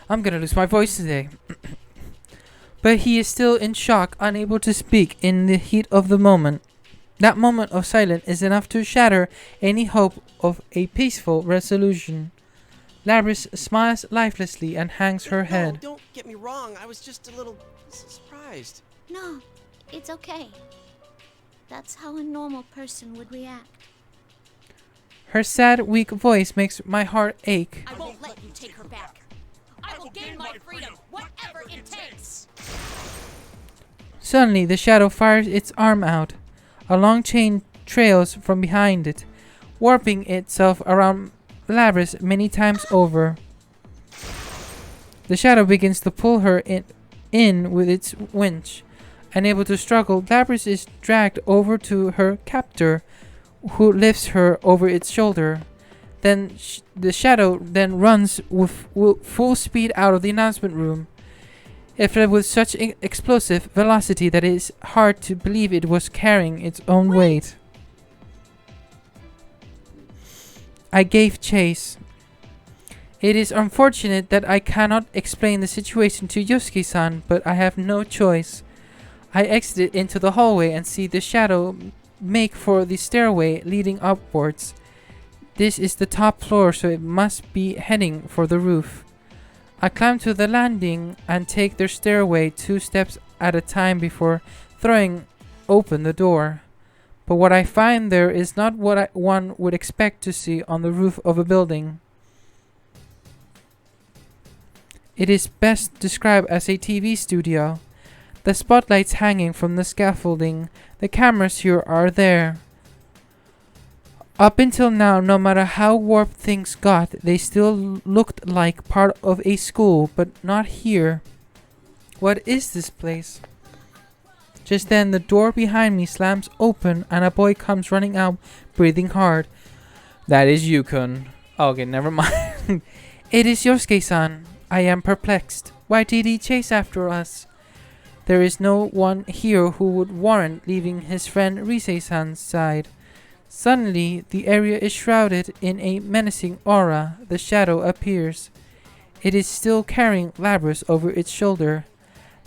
I'm gonna lose my voice today. But he is still in shock, unable to speak in the heat of the moment. That moment of silence is enough to shatter any hope of a peaceful resolution. Labrys smiles lifelessly and hangs her head. No, don't get me wrong. I was just a little surprised. No, it's okay. That's how a normal person would react. Her sad, weak voice makes my heart ache. I won't let you take her back. I will gain my freedom, whatever it takes. Suddenly, the shadow fires its arm out. A long chain trails from behind it, warping itself around Labrys many times over. The shadow begins to pull her in with its winch. Unable to struggle, Labrys is dragged over to her captor, who lifts her over its shoulder. Then the shadow then runs with full speed out of the announcement room. It fled with such explosive velocity that it is hard to believe it was carrying its own weight. I gave chase. It is unfortunate that I cannot explain the situation to Yosuke-san, but I have no choice. I exited into the hallway and see the shadow make for the stairway leading upwards. This is the top floor, so it must be heading for the roof. I climb to the landing and take their stairway 2 steps at a time before throwing open the door. But what I find there is not what one would expect to see on the roof of a building. It is best described as a TV studio. The spotlights hanging from the scaffolding, the cameras here are there. Up until now, no matter how warped things got, they still looked like part of a school, but not here. What is this place? Just then, the door behind me slams open and a boy comes running out, breathing hard. That is Yukon. Okay, never mind. It is Yosuke-san. I am perplexed. Why did he chase after us? There is no one here who would warrant leaving his friend Rise-san's side. Suddenly, the area is shrouded in a menacing aura. The shadow appears. It is still carrying Labrys over its shoulder.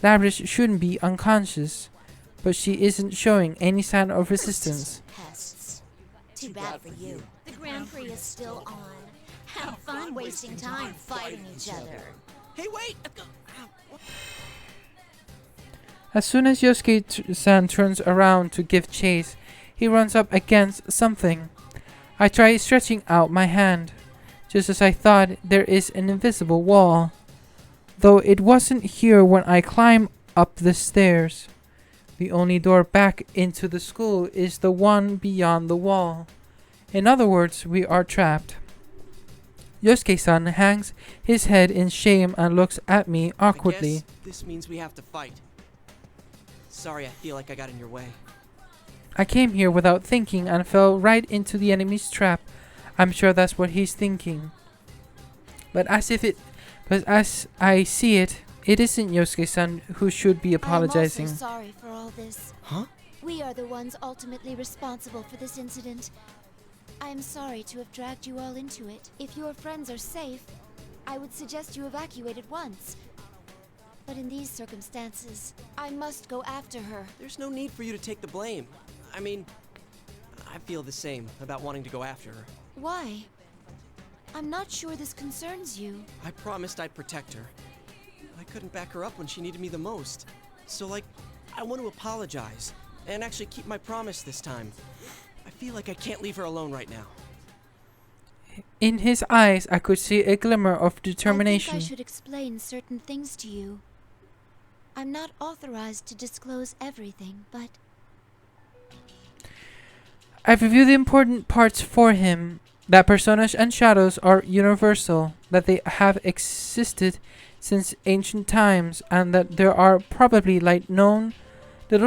Labrys shouldn't be unconscious, but she isn't showing any sign of resistance. Pests. Too bad for you. The Grand Prix is still on. Have fun wasting time fighting each other. Hey, wait! As soon as Yosuke-san turns around to give chase, he runs up against something. I try stretching out my hand. Just as I thought, there is an invisible wall. Though it wasn't here when I climb up the stairs. The only door back into the school is the one beyond the wall. In other words, we are trapped. Yosuke-san hangs his head in shame and looks at me awkwardly. I guess this means we have to fight. Sorry, I feel like I got in your way. I came here without thinking and fell right into the enemy's trap. I'm sure that's what he's thinking. But as I see it, it isn't Yosuke-san who should be apologizing. I'm also sorry for all this. Huh? We are the ones ultimately responsible for this incident. I am sorry to have dragged you all into it. If your friends are safe, I would suggest you evacuate at once. But in these circumstances, I must go after her. There's no need for you to take the blame. I mean, I feel the same about wanting to go after her. Why? I'm not sure this concerns you. I promised I'd protect her. I couldn't back her up when she needed me the most. So, I want to apologize and actually keep my promise this time. I feel like I can't leave her alone right now. In his eyes, I could see a glimmer of determination. I think I should explain certain things to you. I'm not authorized to disclose everything, but... I've reviewed the important parts for him. that personas and shadows are universal, that they have existed since ancient times, and that there are probably little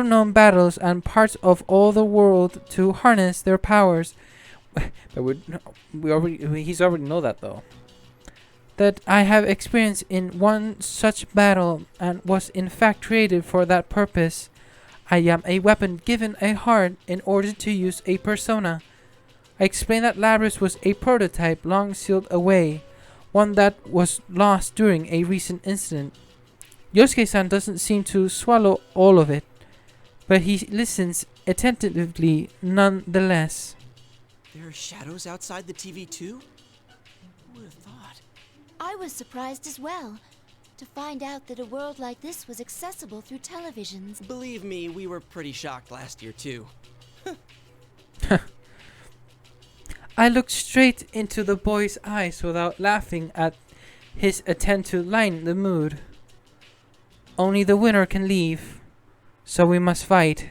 known battles and parts of all the world to harness their powers. But he's already know that though. That I have experienced in one such battle and was in fact created for that purpose. I am a weapon given a heart in order to use a persona. I explained that Labrys was a prototype long sealed away, one that was lost during a recent incident. Yosuke-san doesn't seem to swallow all of it, but he listens attentively nonetheless. There are shadows outside the TV too? Who would have thought? I was surprised as well to find out that a world like this was accessible through televisions. Believe me, we were pretty shocked last year too. I looked straight into the boy's eyes without laughing at his attempt to lighten the mood. Only the winner can leave, so we must fight.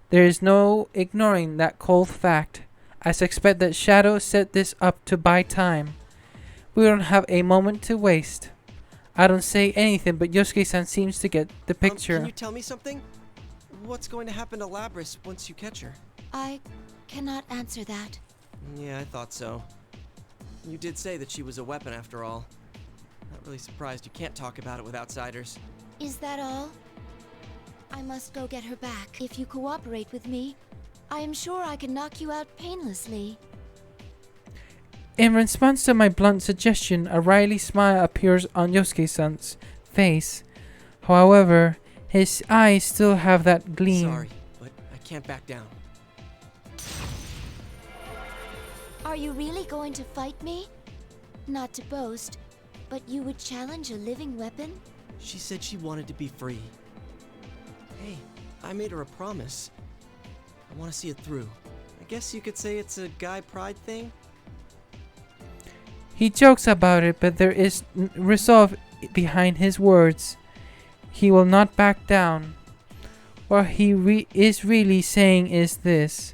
There is no ignoring that cold fact. I suspect that Shadow set this up to buy time. We don't have a moment to waste. I don't say anything, but Yosuke-san seems to get the picture. Can you tell me something? What's going to happen to Labrys once you catch her? I cannot answer that. Yeah, I thought so. You did say that she was a weapon after all. Not really surprised you can't talk about it with outsiders. Is that all? I must go get her back. If you cooperate with me, I am sure I can knock you out painlessly. In response to my blunt suggestion, a wry smile appears on Yosuke-san's face. However, his eyes still have that gleam. Sorry, but I can't back down. Are you really going to fight me? Not to boast, but you would challenge a living weapon? She said she wanted to be free. Hey, I made her a promise. I want to see it through. I guess you could say it's a guy pride thing? He jokes about it, but there is resolve behind his words. He will not back down. What he is really saying is this.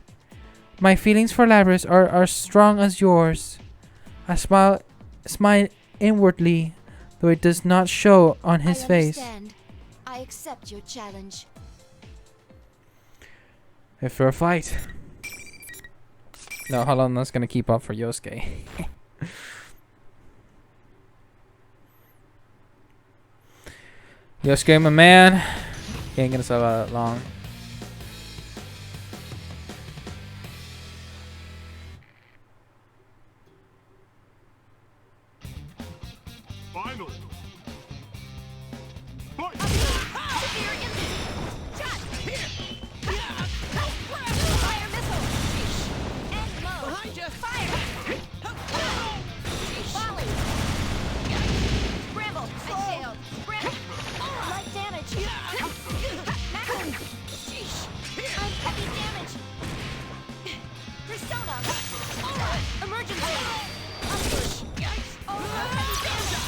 My feelings for Labrys are as strong as yours. I smile inwardly, though it does not show on his face. I accept your challenge. If for a fight. No, hold on, that's gonna keep up for Yosuke. Yosuke, my man. He ain't gonna survive that long. Final. Fight! Fire missile! End mode! Behind you! Fire! Volley! Scramble! Exhale! Scramble! Light damage! Maximum! Heavy damage! Persona! Emergency! Unleash! Heavy damage!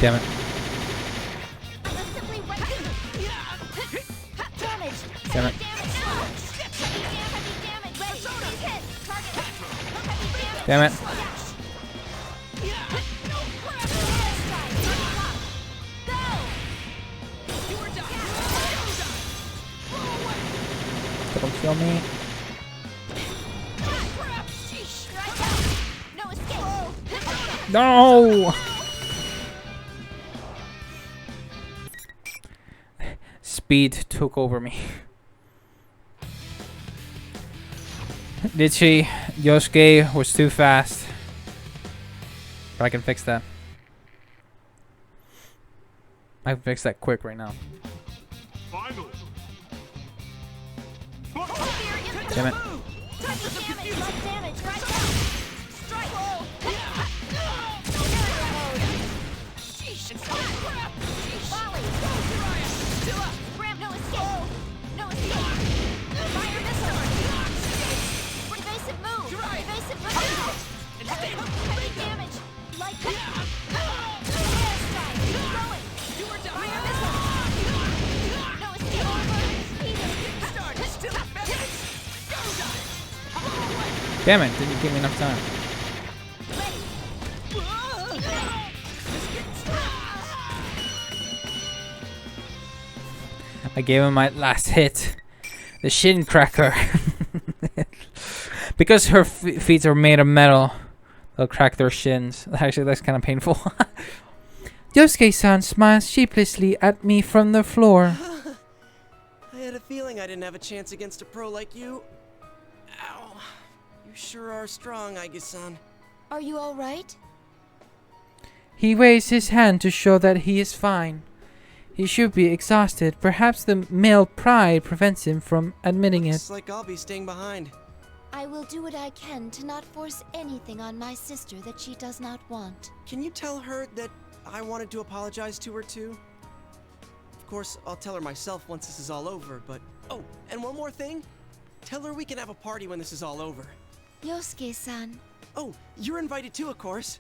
Damn it. Simply weapon! Damage! Damn it. Heavy damage! Persona! Hit! Target! Heavy damage! Damn it. Don't kill me. No escape! No! Speed took over me. Did she? Yosuke was too fast. But I can fix that. I can fix that quick right now. Final. Damn it. Damn it, didn't give me enough time. I gave him my last hit. The shin cracker. Because her feet are made of metal, they'll crack their shins. Actually, that's kind of painful. Yosuke-san smiles sheepishly at me from the floor. I had a feeling I didn't have a chance against a pro like you. Ow. You sure are strong, Aige-san. Are you all right? He waves his hand to show that he is fine. He should be exhausted. Perhaps the male pride prevents him from admitting Looks it. like I'll be staying behind. I will do what I can to not force anything on my sister that she does not want. Can you tell her that I wanted to apologize to her too? Of course, I'll tell her myself once this is all over, but... Oh, and one more thing. Tell her we can have a party when this is all over. Yosuke-san. Oh, you're invited too, of course.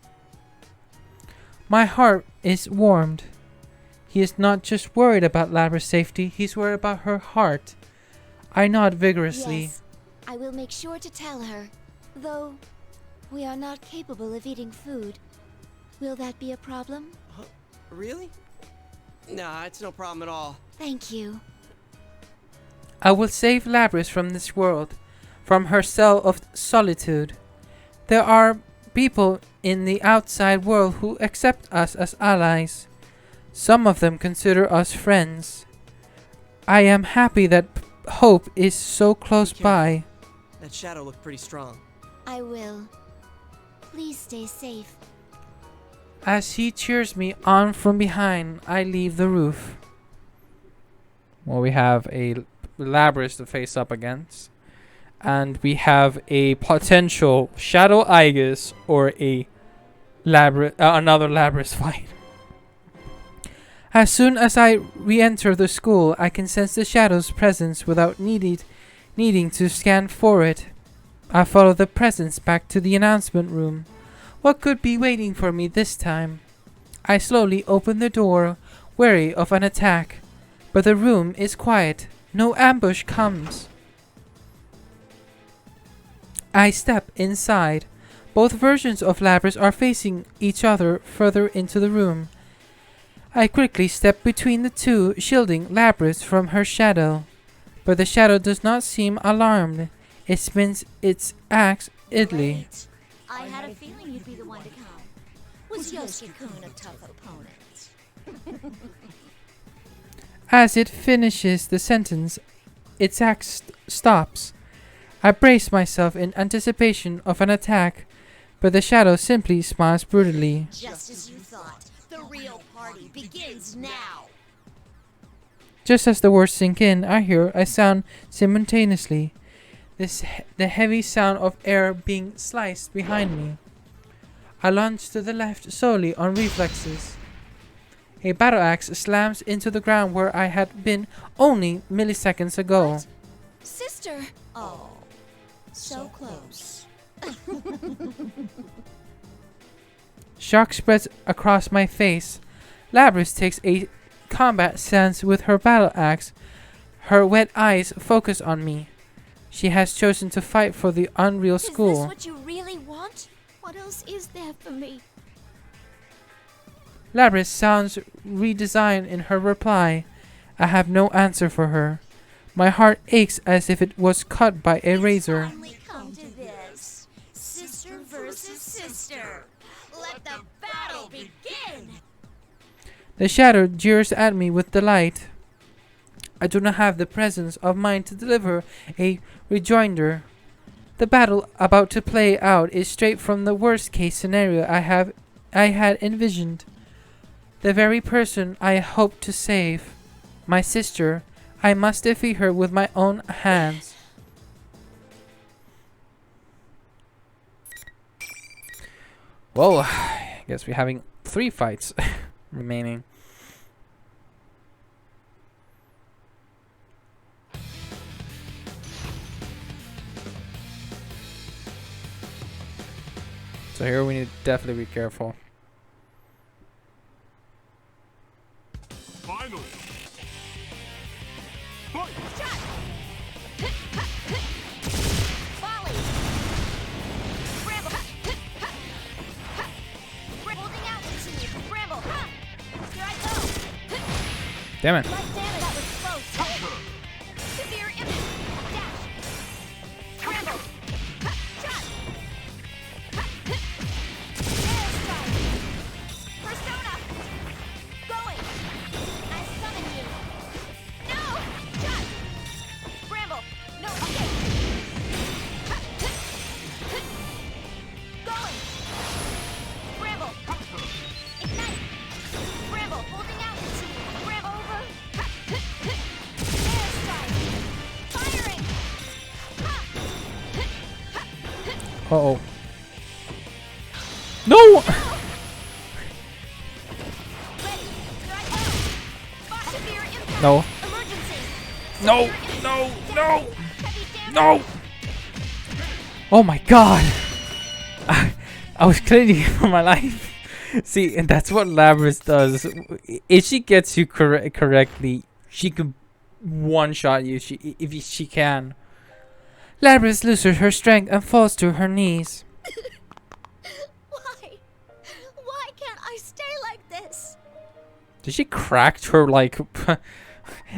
My heart is warmed. He is not just worried about Labra's safety, he's worried about her heart. I nod vigorously. Yes, I will make sure to tell her. Though, we are not capable of eating food. Will that be a problem? Really? Nah, it's no problem at all. Thank you. I will save Labris from this world, from her cell of solitude. There are people in the outside world who accept us as allies. Some of them consider us friends. I am happy that hope is so close by. That shadow looked pretty strong. I will. Please stay safe. As he cheers me on from behind, I leave the roof. Well, we have a Labris to face up against. And we have a potential Shadow Aegis or a another Labris fight. As soon as I re-enter the school, I can sense the shadow's presence without needing to scan for it. I follow the presence back to the announcement room. What could be waiting for me this time? I slowly open the door, wary of an attack. But the room is quiet. No ambush comes. I step inside. Both versions of Labris are facing each other further into the room. I quickly step between the two, shielding Labris from her shadow. But the shadow does not seem alarmed. It spins its axe idly. I had a feeling you'd be the one to come. Was Yosuke-kun a tough opponent? As it finishes the sentence, its axe stops. I brace myself in anticipation of an attack, but the shadow simply smiles brutally. Just as you thought. The real party begins now. Just as the words sink in, I hear a sound simultaneously. The heavy sound of air being sliced behind me. I lunge to the left solely on reflexes. A battle axe slams into the ground where I had been only milliseconds ago. What? Sister! Oh, so close. Shock spreads across my face. Labris takes a combat stance with her battle axe. Her wet eyes focus on me. She has chosen to fight for the Unreal School. Is this what you really want? What else is there for me? Labris sounds redesigned in her reply. I have no answer for her. My heart aches as if it was cut by a razor. Finally come to this. Sister versus sister. Let the battle begin! The shadow jeers at me with delight. I do not have the presence of mind to deliver a rejoinder. The battle about to play out is straight from the worst case scenario I had envisioned. The very person I hoped to save, my sister, I must defeat her with my own hands. Well, I guess we're having 3 fights remaining. So here we need to definitely be careful. Final. Fight. Damn it. Light damage. That was close. Severe impact. Dash. Scramble. Shot. Airstrike. Persona. Going. I summon you. No. Shot. Scramble. No. Okay. Going. Scramble. Ignite. Scramble. Holding out. Scramble over. Airstrike. Firing. Uh-oh. No! Ready. Here I go. Severe impact. No. Emergency. No! Severe No! impact. No! Heavy damage. No! Oh my god! I was clinging for my life. See, and that's what Labrys does. If she gets you correctly, she can one-shot you if she can. Labrys loses her strength and falls to her knees. Why? Why can't I stay like this? Did she crack her, like...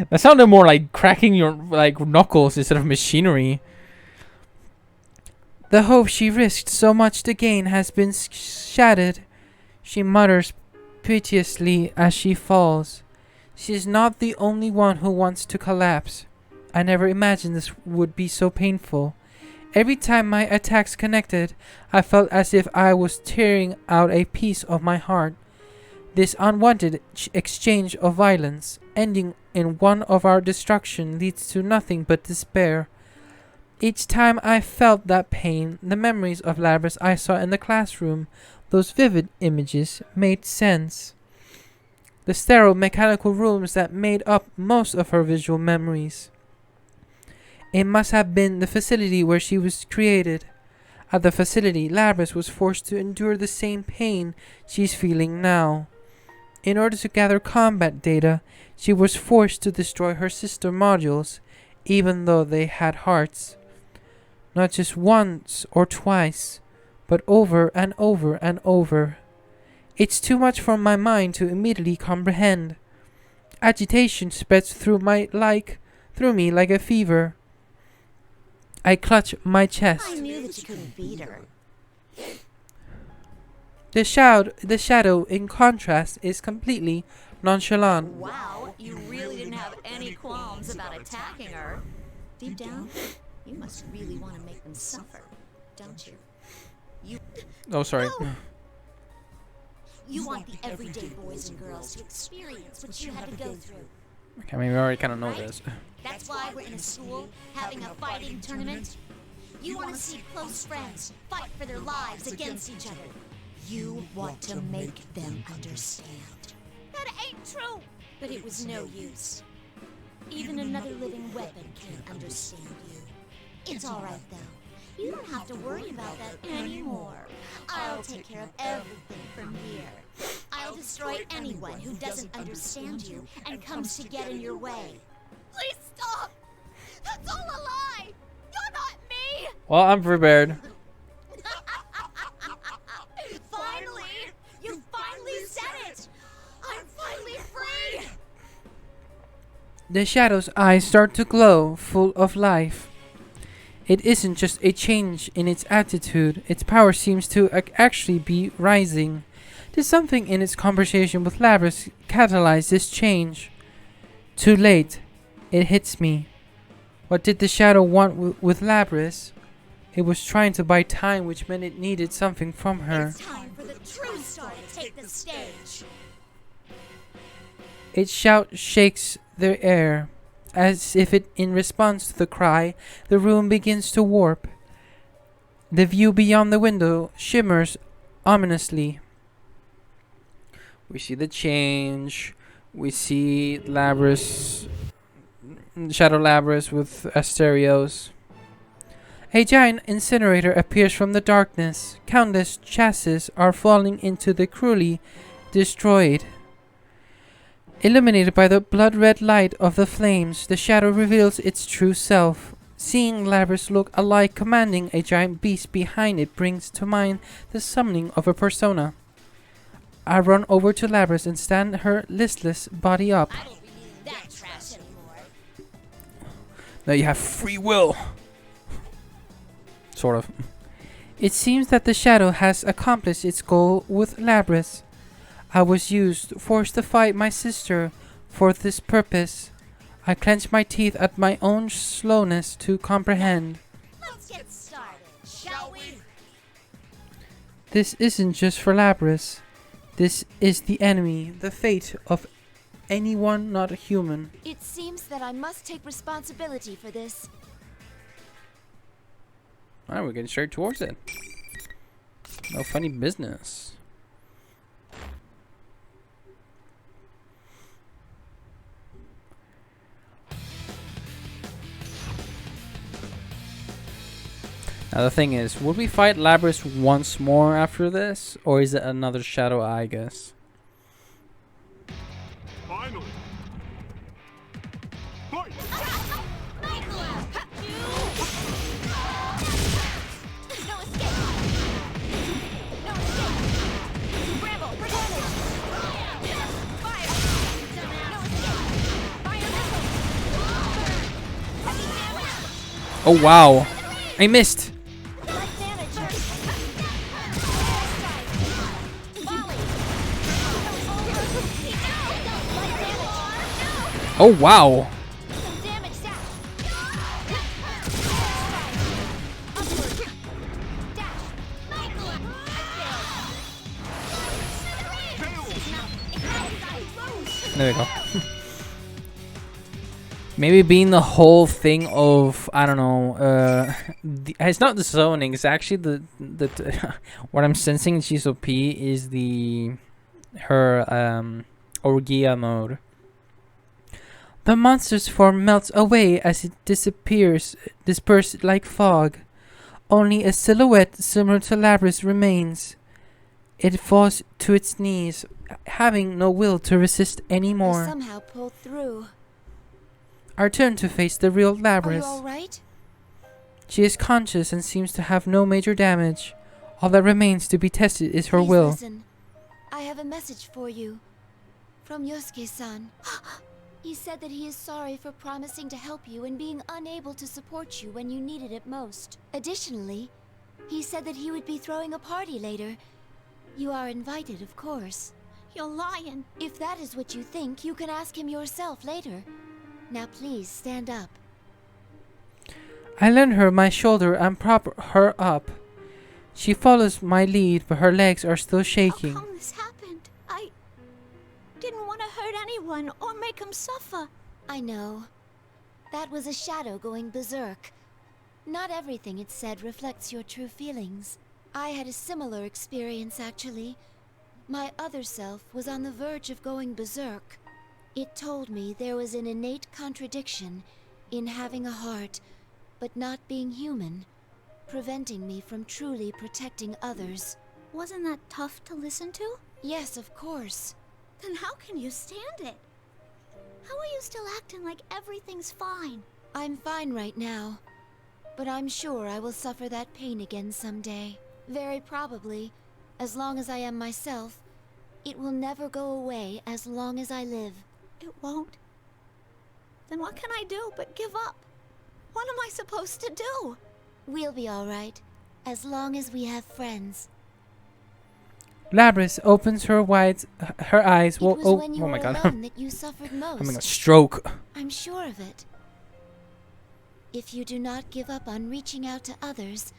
that sounded more like cracking your, like, knuckles instead of machinery. The hope she risked so much to gain has been shattered, she mutters piteously as she falls. She is not the only one who wants to collapse. I never imagined this would be so painful. Every time my attacks connected, I felt as if I was tearing out a piece of my heart. This unwanted exchange of violence, ending in one of our destruction, leads to nothing but despair. Each time I felt that pain, the memories of Labrys I saw in the classroom, those vivid images, made sense. The sterile mechanical rooms that made up most of her visual memories. It must have been the facility where she was created. At the facility, Labrys was forced to endure the same pain she's feeling now. In order to gather combat data, she was forced to destroy her sister modules, even though they had hearts. Not just once or twice, but over and over and over. It's too much for my mind to immediately comprehend. Agitation spreads through me like a fever. I clutch my chest. I knew that you couldn't beat her. The shadow, in contrast, is completely nonchalant. Wow, you really didn't have any qualms about attacking her. Deep down, you must really want to make them suffer, don't you? Oh, sorry. You want the everyday boys and girls to experience what you had to go through. Okay, I mean, we already kind of know Right? this. That's why we're in a school having a fighting tournament. You want to see close friends fight for their lives against each other. You want to make them understand. That ain't true. But it was no use. Even another living weapon can't understand you. It's all right, though. You don't have to worry about that anymore. I'll take care of everything from here. I'll destroy anyone who doesn't understand you and comes to get in your way. Please stop. That's all a lie. You're not me. Well, I'm prepared. Finally, you finally said it. I'm finally free. The shadow's eyes start to glow, full of life. It isn't just a change in its attitude, its power seems to actually be rising. There's something in its conversation with Labrys catalyzed this change. Too late. It hits me. What did the shadow want with Labrys? It was trying to buy time, which meant it needed something from her. It's time for the true star to take the stage. Its shout shakes the air. As if it, in response to the cry, the room begins to warp. The view beyond the window shimmers ominously. We see the change. We see Labrys, Shadow Labrys with Asterios. A giant incinerator appears from the darkness. Countless chassis are falling into the cruelly destroyed. Illuminated by the blood-red light of the flames, the shadow reveals its true self. Seeing Labrys look alike commanding a giant beast behind it brings to mind the summoning of a persona. I run over to Labrys and stand her listless body up. I will be needing that trash anymore. Now you have free will. Sort of. It seems that the shadow has accomplished its goal with Labrys. I was forced to fight my sister for this purpose. I clenched my teeth at my own slowness to comprehend. Let's get started, shall we? This isn't just for Labrys. This is the enemy, the fate of anyone not a human. It seems that I must take responsibility for this. Alright, we're getting straight towards it. No funny business. Now the thing is, would we fight Labrys once more after this? Or is it another Shadow Eye, guess? Finally. Fight! No escape! No escape! Bramble, for damage! Fire! No escape! Fire missile! Heavy damage! Oh wow! I missed! Light damage! Volley! Light damage! Oh wow! Some damage dash! Upward! Dash! There we go. Maybe being the whole thing of, I don't know, it's not the zoning, it's actually the what I'm sensing in Shiso P is her Orgia mode. The monster's form melts away as it dispersed like fog. Only a silhouette similar to Labrys remains. It falls to its knees, having no will to resist I anymore. somehow pulled through. Our turn to face the real Are you Labrys. alright? She is conscious and seems to have no major damage. All that remains to be tested is her Please will. listen. I have a message for you. From Yosuke-san. He said that he is sorry for promising to help you and being unable to support you when you needed it most. Additionally, he said that he would be throwing a party later. You are invited, of course. You're lying. If that is what you think, you can ask him yourself later. Now please, stand up. I lend her my shoulder and prop her up. She follows my lead, but her legs are still shaking. How come this happened? I didn't want to hurt anyone or make them suffer. I know. That was a shadow going berserk. Not everything it said reflects your true feelings. I had a similar experience, actually. My other self was on the verge of going berserk. It told me there was an innate contradiction in having a heart, but not being human, preventing me from truly protecting others. Wasn't that tough to listen to? Yes, of course. Then how can you stand it? How are you still acting like everything's fine? I'm fine right now, but I'm sure I will suffer that pain again someday. Very probably, as long as I am myself. It will never go away as long as I live. It won't. Then what can I do but give up? What am I supposed to do? We'll be alright, as long as we have friends. Labrys opens her eyes. It was Oh, when you oh were my god. alone that you suffered I'm having a most. stroke. I'm sure of it. If you do not give up on reaching out to others,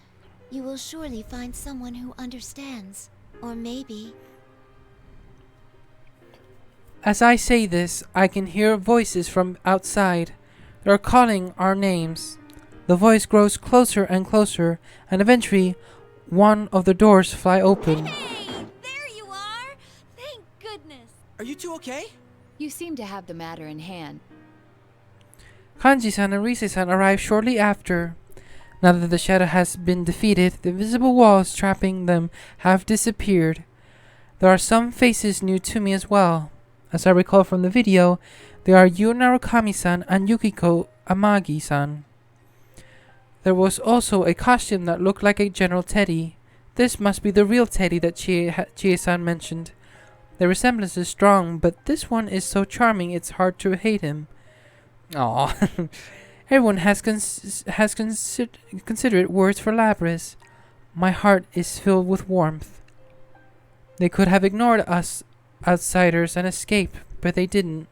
you will surely find someone who understands. Or maybe... As I say this, I can hear voices from outside. They are calling our names. The voice grows closer and closer, and eventually, one of the doors fly open. Hey, there you are! Thank goodness. Are you two okay? You seem to have the matter in hand. Kanji-san and Rise-san arrive shortly after. Now that the shadow has been defeated, the invisible walls trapping them have disappeared. There are some faces new to me as well. As I recall from the video, they are Yu Narukami-san and Yukiko Amagi-san. There was also a costume that looked like a General Teddy. This must be the real Teddy that Chie-san mentioned. The resemblance is strong, but this one is so charming it's hard to hate him. Aww. Everyone has considerate words for Labrys. My heart is filled with warmth. They could have ignored us outsiders and escaped, but they didn't.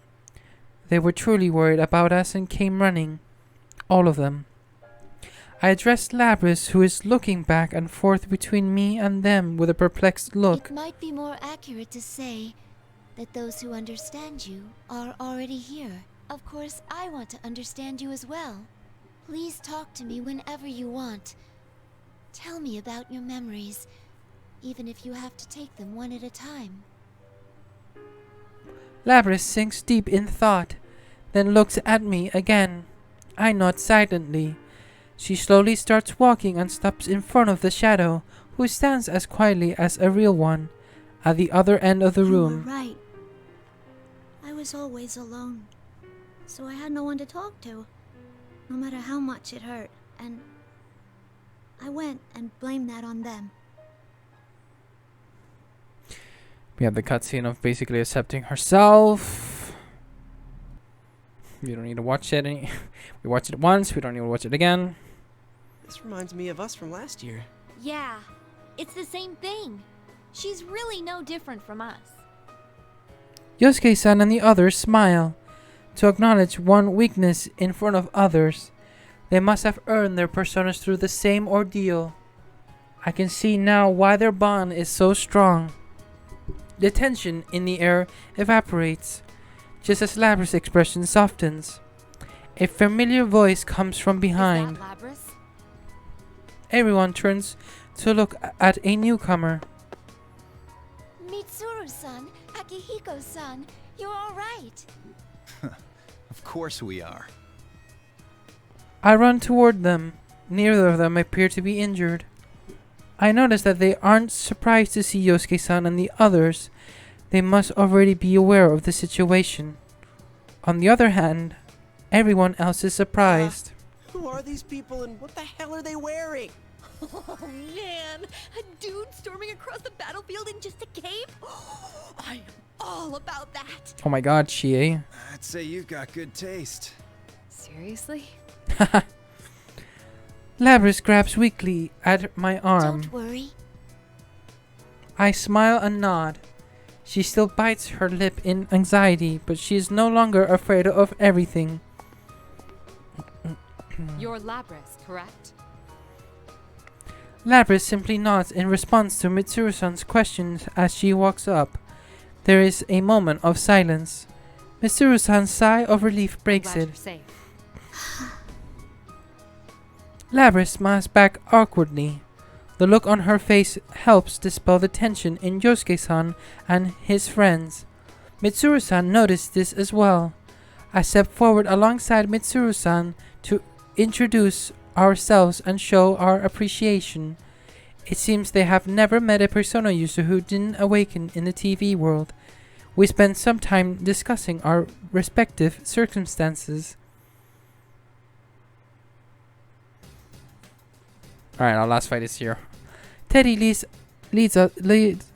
They were truly worried about us and came running. All of them. I addressed Labrys, who is looking back and forth between me and them with a perplexed look. It might be more accurate to say that those who understand you are already here. Of course, I want to understand you as well. Please talk to me whenever you want. Tell me about your memories, even if you have to take them one at a time. Labrys sinks deep in thought, then looks at me again. I nod silently. She slowly starts walking and stops in front of the shadow, who stands as quietly as a real one, at the other end of the room. You were right. I was always alone, so I had no one to talk to, no matter how much it hurt, and I went and blamed that on them. We have the cutscene of basically accepting herself. You don't need to watch it. We watched it once. We don't need to watch it again. This reminds me of us from last year. Yeah, it's the same thing. She's really no different from us. Yosuke-san and the others smile. To acknowledge one weakness in front of others, they must have earned their personas through the same ordeal. I can see now why their bond is so strong. The tension in the air evaporates, just as Labrys' expression softens. A familiar voice comes from behind. Is that Labrys? Everyone turns to look at a newcomer. Mitsuru-san, Akihiko-san, you're all right. Of course we are. I run toward them. Neither of them appear to be injured. I notice that they aren't surprised to see Yosuke-san and the others. They must already be aware of the situation. On the other hand, everyone else is surprised. Who are these people and what the hell are they wearing? Oh man, a dude storming across the battlefield in just a cape? I am all about that. Oh my god, Chie. I'd say you've got good taste. Seriously? Labrys grabs weakly at my arm. Don't worry. I smile and nod. She still bites her lip in anxiety, but she is no longer afraid of everything. You're Labrys, correct? Labrys simply nods in response to Mitsuru-san's questions as she walks up. There is a moment of silence. Mitsuru-san's sigh of relief breaks Glad it. you're safe. Labrys smiles back awkwardly. The look on her face helps dispel the tension in Yosuke-san and his friends. Mitsuru-san noticed this as well. I step forward alongside Mitsuru-san to introduce ourselves and show our appreciation. It seems they have never met a persona user who didn't awaken in the TV world. We spend some time discussing our respective circumstances. Alright, our last fight is here. Teddy leads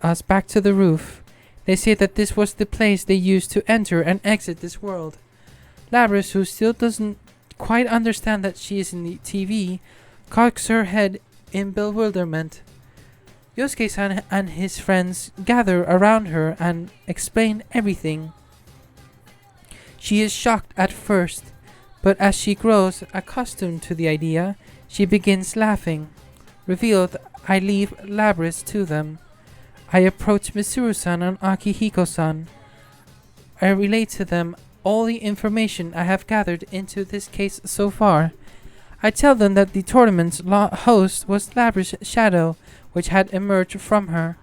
us back to the roof. They say that this was the place they used to enter and exit this world. Labrys, who still doesn't quite understand that she is in the TV, cocks her head in bewilderment. Yosuke-san and his friends gather around her and explain everything. She is shocked at first, but as she grows accustomed to the idea, she begins laughing. Revealed, I leave Labrys to them. I approach Mitsuru-san and Akihiko-san. I relate to them all the information I have gathered into this case so far. I tell them that the tournament's host was Labrys' shadow, which had emerged from her,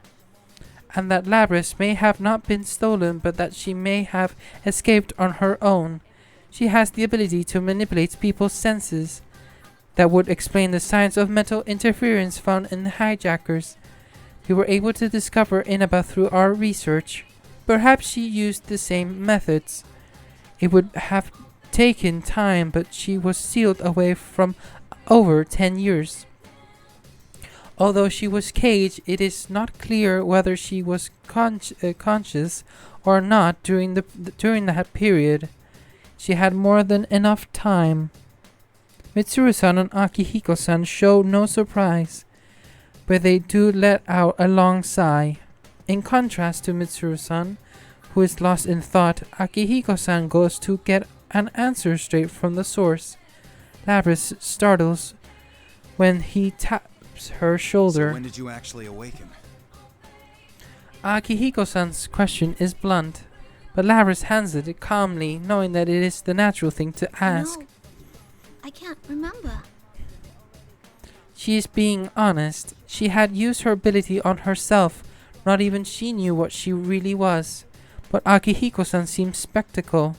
and that Labrys may have not been stolen, but that she may have escaped on her own. She has the ability to manipulate people's senses. That would explain the signs of mental interference found in the hijackers. We were able to discover Inaba through our research. Perhaps she used the same methods. It would have taken time, but she was sealed away from over 10 years. Although she was caged, it is not clear whether she was conscious or not during that period. She had more than enough time. Mitsuru-san and Akihiko-san show no surprise, but they do let out a long sigh. In contrast to Mitsuru-san, who is lost in thought, Akihiko-san goes to get an answer straight from the source. Lapras startles when he taps her shoulder. So when did you actually awaken? Akihiko-san's question is blunt, but Lapras handles it calmly, knowing that it is the natural thing to ask. No, I can't remember. She is being honest. She had used her ability on herself. Not even she knew what she really was. But Akihiko-san seems skeptical.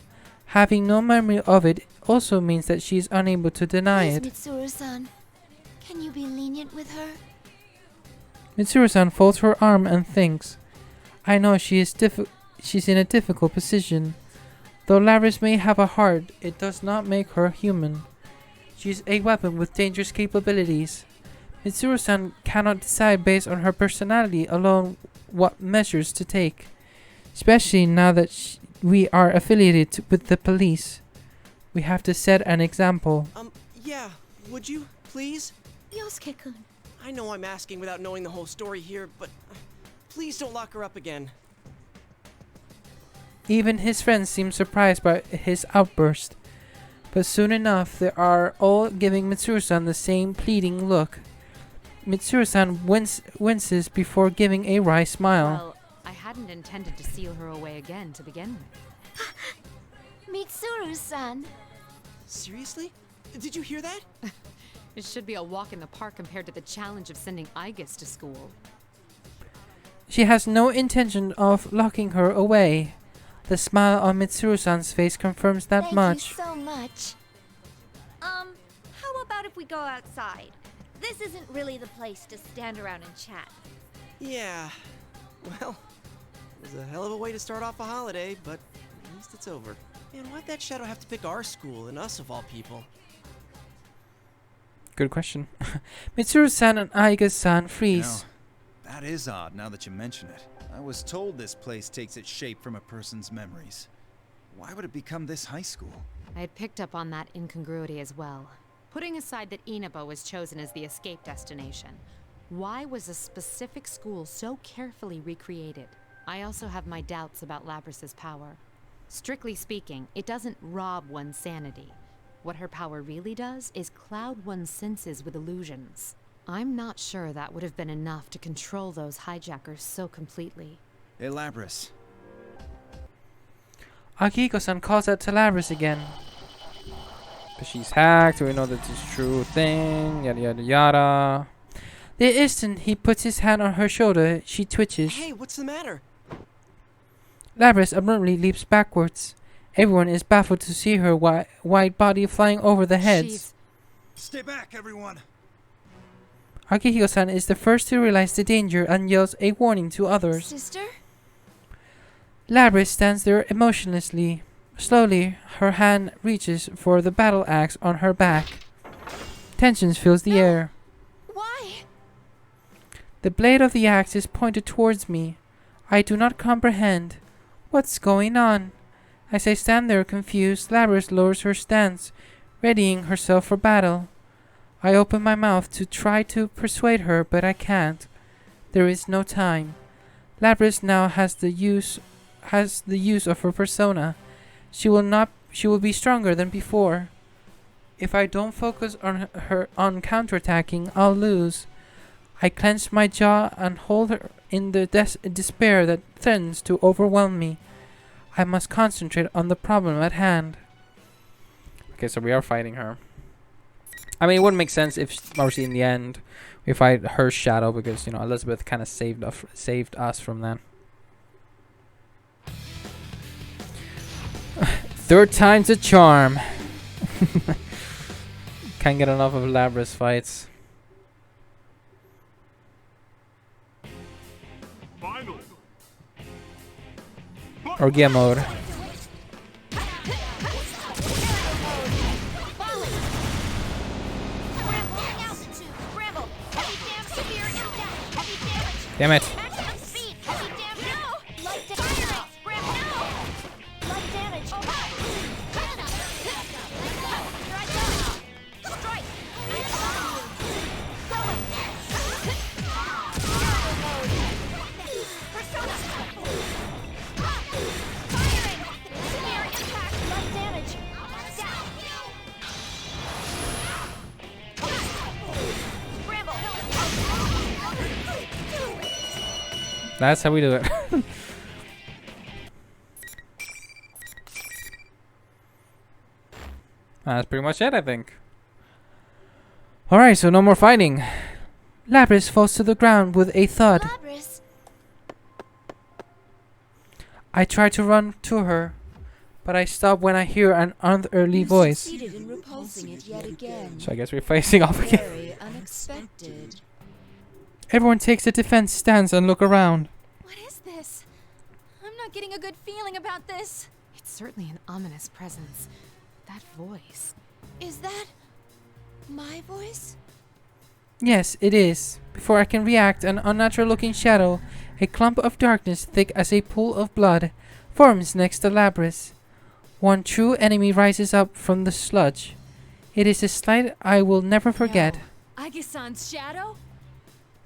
Having no memory of it also means that she is unable to deny Please, it. Mitsuru-san, can you be lenient with her? Mitsuru-san folds her arm and thinks. I know she's in a difficult position. Though Lapras may have a heart, it does not make her human. She is a weapon with dangerous capabilities. Mitsuru-san cannot decide based on her personality alone what measures to take, especially now that we are affiliated with the police. We have to set an example. Yeah, would you, please? Yosuke-kun. I know I'm asking without knowing the whole story here, but please don't lock her up again. Even his friends seem surprised by his outburst, but soon enough they are all giving Mitsuru-san the same pleading look. Mitsuru-san winces before giving a wry smile. Well, I hadn't intended to seal her away again to begin with. Mitsuru-san! Seriously? Did you hear that? It should be a walk in the park compared to the challenge of sending Aigis to school. She has no intention of locking her away. The smile on Mitsuru-san's face confirms that much. Thank you so much. How about if we go outside? This isn't really the place to stand around and chat. Yeah. Well, it was a hell of a way to start off a holiday, but at least it's over. Man, why'd that shadow have to pick our school and us of all people? Good question. Mitsuru-san and Aiga-san freeze. You know, that is odd now that you mention it. I was told this place takes its shape from a person's memories. Why would it become this high school? I had picked up on that incongruity as well. Putting aside that Inaba was chosen as the escape destination, why was a specific school so carefully recreated? I also have my doubts about Labras's power. Strictly speaking, it doesn't rob one's sanity. What her power really does is cloud one's senses with illusions. I'm not sure that would have been enough to control those hijackers so completely. Hey, Lapras. Akihiko-san calls out to Lapras again. But she's hacked, we know that it's true thing, yada yada yada. The instant he puts his hand on her shoulder, she twitches. Hey, what's the matter? Lapras abruptly leaps backwards. Everyone is baffled to see her white body flying over the heads. Stay back, everyone! Akihiko-san is the first to realize the danger and yells a warning to others. Sister? Lapras stands there emotionlessly. Slowly, her hand reaches for the battle axe on her back. Tension fills the air. Why? The blade of the axe is pointed towards me. I do not comprehend. What's going on? As I stand there confused, Lapras lowers her stance, readying herself for battle. I open my mouth to try to persuade her, but I can't. There is no time. Lapras now has the use of her persona. She will be stronger than before. If I don't focus on counterattacking, I'll lose. I clench my jaw and hold her in the despair that threatens to overwhelm me. I must concentrate on the problem at hand. Okay, so we are fighting her. I mean, it wouldn't make sense if obviously in the end we fight her shadow, because you know Elizabeth kind of saved us from that. Third time's a charm. Can't get enough of Lapras fights. Final. Or gear mode. Bramble, altitude, Bramble, heavy damn severe Damn it. Maximum speed. Heavy damage. No. Light damage. Scram. No. Light damage. Oh, hi. Cut it up. Here I go. Strike. Going. Turbo mode. Persona. Firing. Severe impact. Light damage. Down. Scramble. That's how we do it. That's pretty much it, I think. Alright, so no more fighting. Labrys falls to the ground with a thud. Labrys. I try to run to her, but I stop when I hear an unearthly voice. Succeeded in repulsing it yet again. So I guess we're facing off again. Very unexpected. Everyone takes a defense stance and look around. What is this? I'm not getting a good feeling about this. It's certainly an ominous presence. That voice. Is that my voice? Yes, it is. Before I can react, an unnatural looking shadow, a clump of darkness thick as a pool of blood, forms next to Labrys. One true enemy rises up from the sludge. It is a sight I will never forget. Agisan's shadow?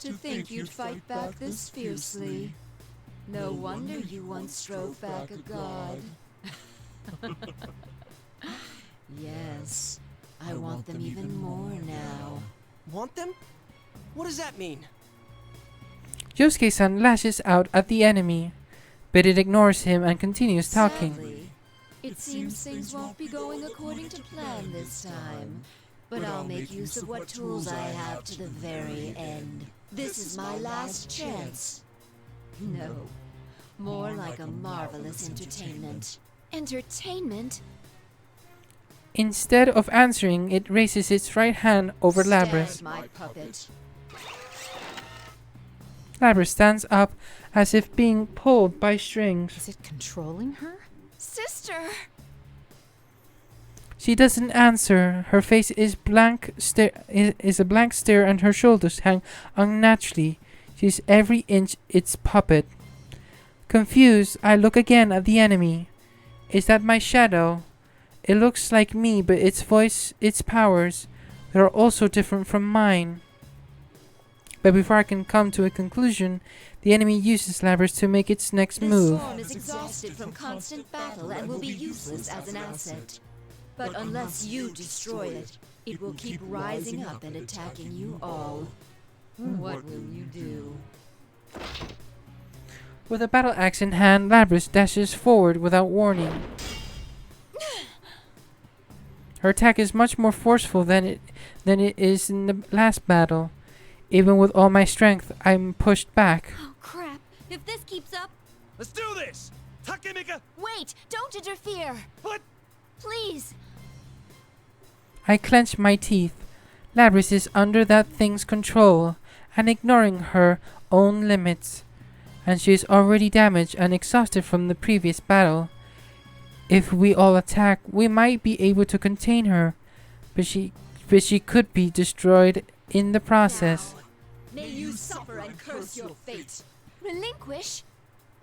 To think you'd fight back this fiercely. No wonder you once drove back a god. Yes, I want them even more now. Want them? What does that mean? Yosuke-san lashes out at the enemy, but it ignores him and continues talking. Sadly, it seems things won't be going according to plan this time. But I'll make use of what tools I have to the very end. This is my last chance. No, more like a marvelous entertainment. Entertainment? Instead of answering, it raises its right hand over Labrys. Stand, my puppet. Labrys stands up as if being pulled by strings. Is it controlling her? Sister! She doesn't answer. Her face is a blank stare and her shoulders hang unnaturally. She's every inch its puppet. Confused, I look again at the enemy. Is that my shadow? It looks like me, but its voice, its powers, they are also different from mine. But before I can come to a conclusion, the enemy uses Labrys to make its next move. This form is exhausted from constant battle and will be useless as an asset. But unless you destroy it, it will keep rising up and attacking you all. What will you do? With a battle axe in hand, Labrys dashes forward without warning. Her attack is much more forceful than it is in the last battle. Even with all my strength, I'm pushed back. Oh crap! If this keeps up... Let's do this! Takemika! Wait! Don't interfere! What? Please! I clench my teeth. Labrys is under that thing's control and ignoring her own limits. And she is already damaged and exhausted from the previous battle. If we all attack, we might be able to contain her, but she could be destroyed in the process. May you suffer and curse your fate. Relinquish?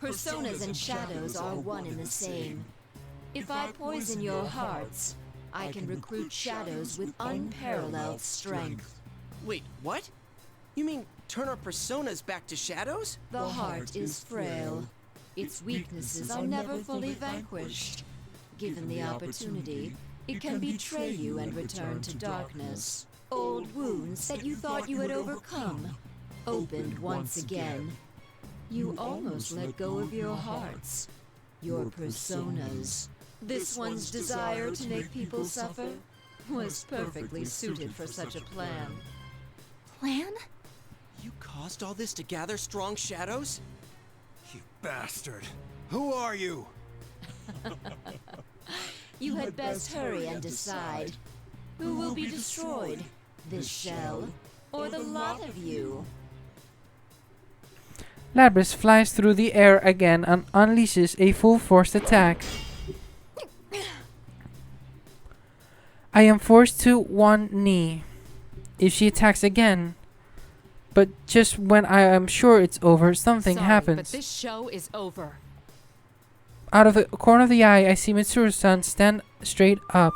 Personas and shadows are one and the same. If I poison your hearts, I can recruit shadows with unparalleled strength. Wait, what? You mean turn our personas back to shadows? The heart is frail. Its weaknesses are never fully vanquished. Given the opportunity, it can betray you and return to darkness. Old wounds that you thought you had overcome, opened once again. You almost let go of your hearts, your personas. This one's desire to make people suffer was perfectly suited for such a plan. Plan? You caused all this to gather strong shadows? You bastard. Who are you? You had best hurry and decide. Who will be destroyed? This shell, or the lot of you? Labrys flies through the air again and unleashes a full-force attack. I am forced to one knee. If she attacks again, but just when I am sure it's over, something Sorry, happens. but this show is over. Out of the corner of the eye, I see Mitsuru-san stand straight up.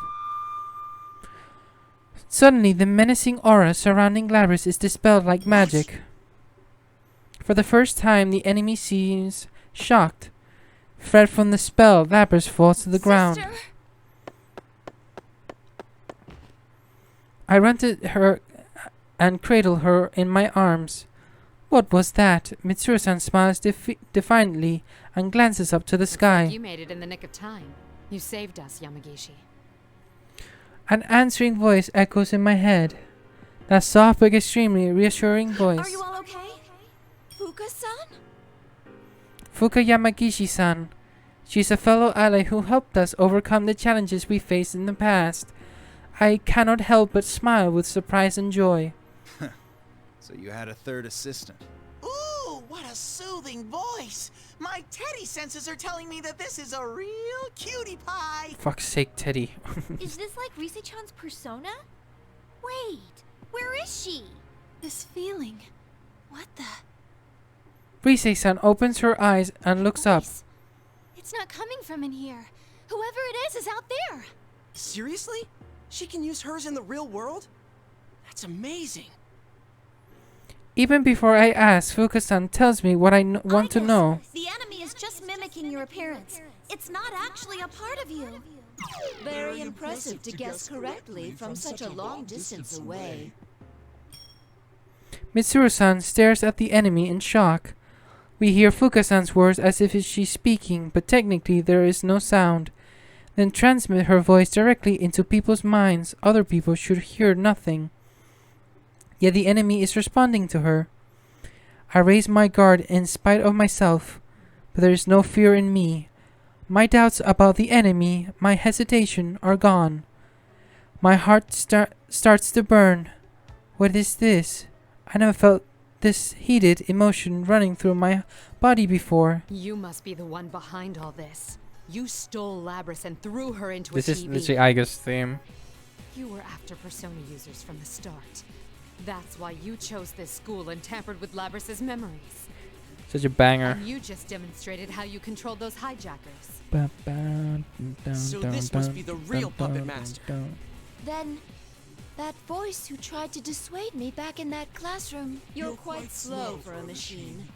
Suddenly, the menacing aura surrounding Labrys is dispelled like magic. For the first time, the enemy seems shocked. Fled from the spell, Labrys falls to the ground. I run to her and cradle her in my arms. What was that? Mitsuru-san smiles defiantly and glances up to the sky. You made it in the nick of time. You saved us, Yamagishi. An answering voice echoes in my head. That soft but extremely reassuring voice. Are you all okay? Fuka-san? Fuka Yamagishi-san. She's a fellow ally who helped us overcome the challenges we faced in the past. I cannot help but smile with surprise and joy. So you had a third assistant. Ooh, what a soothing voice! My Teddy senses are telling me that this is a real cutie pie! Fuck's sake, Teddy. Is this like Rise-chan's persona? Wait, where is she? This feeling. What the? Rise-san opens her eyes and looks up. It's not coming from in here. Whoever it is out there. Seriously? She can use hers in the real world? That's amazing. Even before I ask, Fuka-san tells me what I want to know. The enemy is just mimicking your appearance. It's not actually a part of you. Very impressive to guess correctly from such a long distance away. Mitsuru-san stares at the enemy in shock. We hear Fuka-san's words as if she's speaking, but technically there is no sound. Then transmit her voice directly into people's minds. Other people should hear nothing. Yet the enemy is responding to her. I raise my guard in spite of myself, but there is no fear in me. My doubts about the enemy, my hesitation, are gone. My heart starts to burn. What is this? I never felt this heated emotion running through my body before. You must be the one behind all this. You stole Labrys and threw her into This a is TV. literally Aiga's theme. You were after Persona users from the start. That's why you chose this school and tampered with Labrys's memories. Such a banger. And you just demonstrated how you controlled those hijackers. So this must be the real puppet master. Then, that voice who tried to dissuade me back in that classroom. You're quite slow for a machine.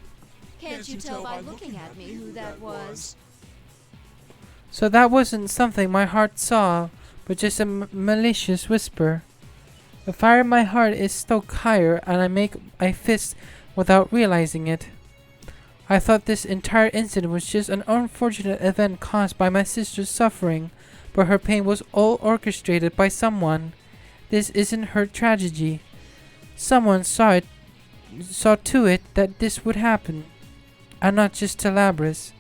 Can't you tell by looking at me who that was? So that wasn't something my heart saw, but just a malicious whisper. The fire in my heart is stoked higher, and I make a fist without realizing it. I thought this entire incident was just an unfortunate event caused by my sister's suffering, but her pain was all orchestrated by someone. This isn't her tragedy. Someone saw to it that this would happen, and not just to Labrys.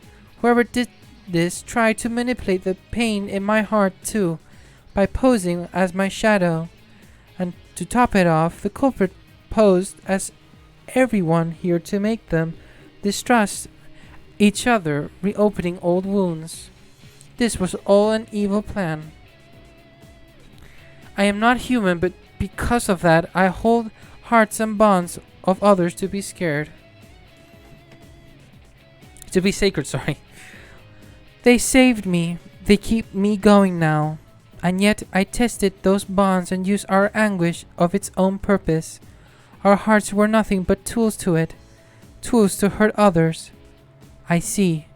Whoever did this tried to manipulate the pain in my heart too, by posing as my shadow. And to top it off, the culprit posed as everyone here to make them distrust each other, reopening old wounds. This was all an evil plan. I am not human, but because of that, I hold hearts and bonds of others to be scared. To be sacred, sorry. They saved me. They keep me going now. And yet I tested those bonds and used our anguish of its own purpose. Our hearts were nothing but tools to it. Tools to hurt others. I see.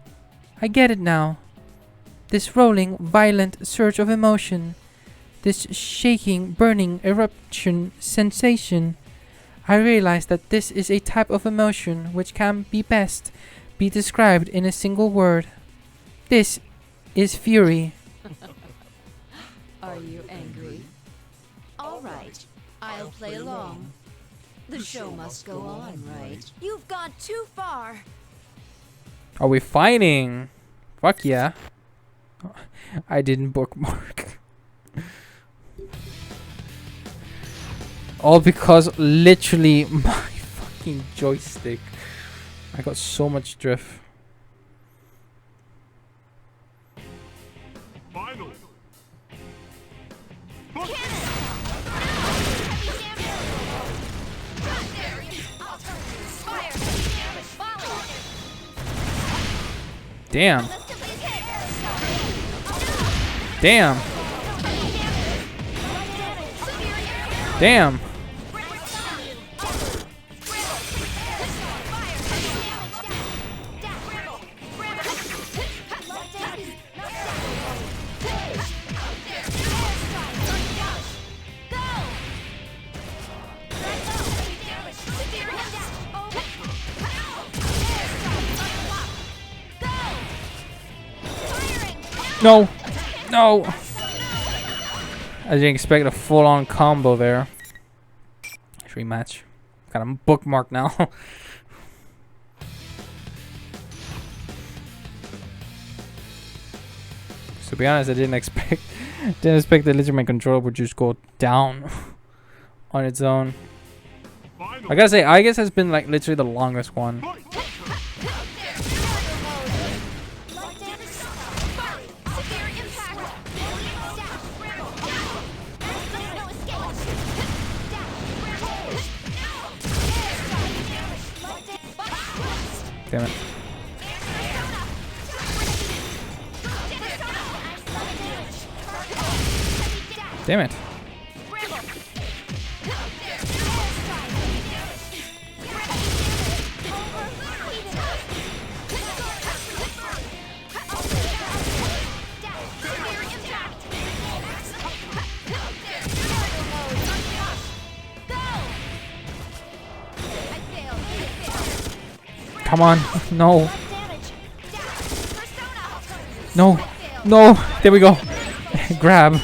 I get it now. This rolling, violent surge of emotion. This shaking, burning eruption sensation. I realize that this is a type of emotion which can best be described in a single word. This is fury. Are you angry? All right, I'll play along. The show must go on, right? You've gone too far. Are we fighting? Fuck yeah. I didn't bookmark. All because literally my fucking joystick. I got so much drift. Final. I'll Damn. Damn. Damn. No. No. I didn't expect a full-on combo there. Rematch. Got a bookmark now. To be honest, I didn't expect the Ultimax controller would just go down on its own. I gotta say, I guess has been like literally the longest one. Damn it. Damn it. Come on. No. No. No. There we go. Grab.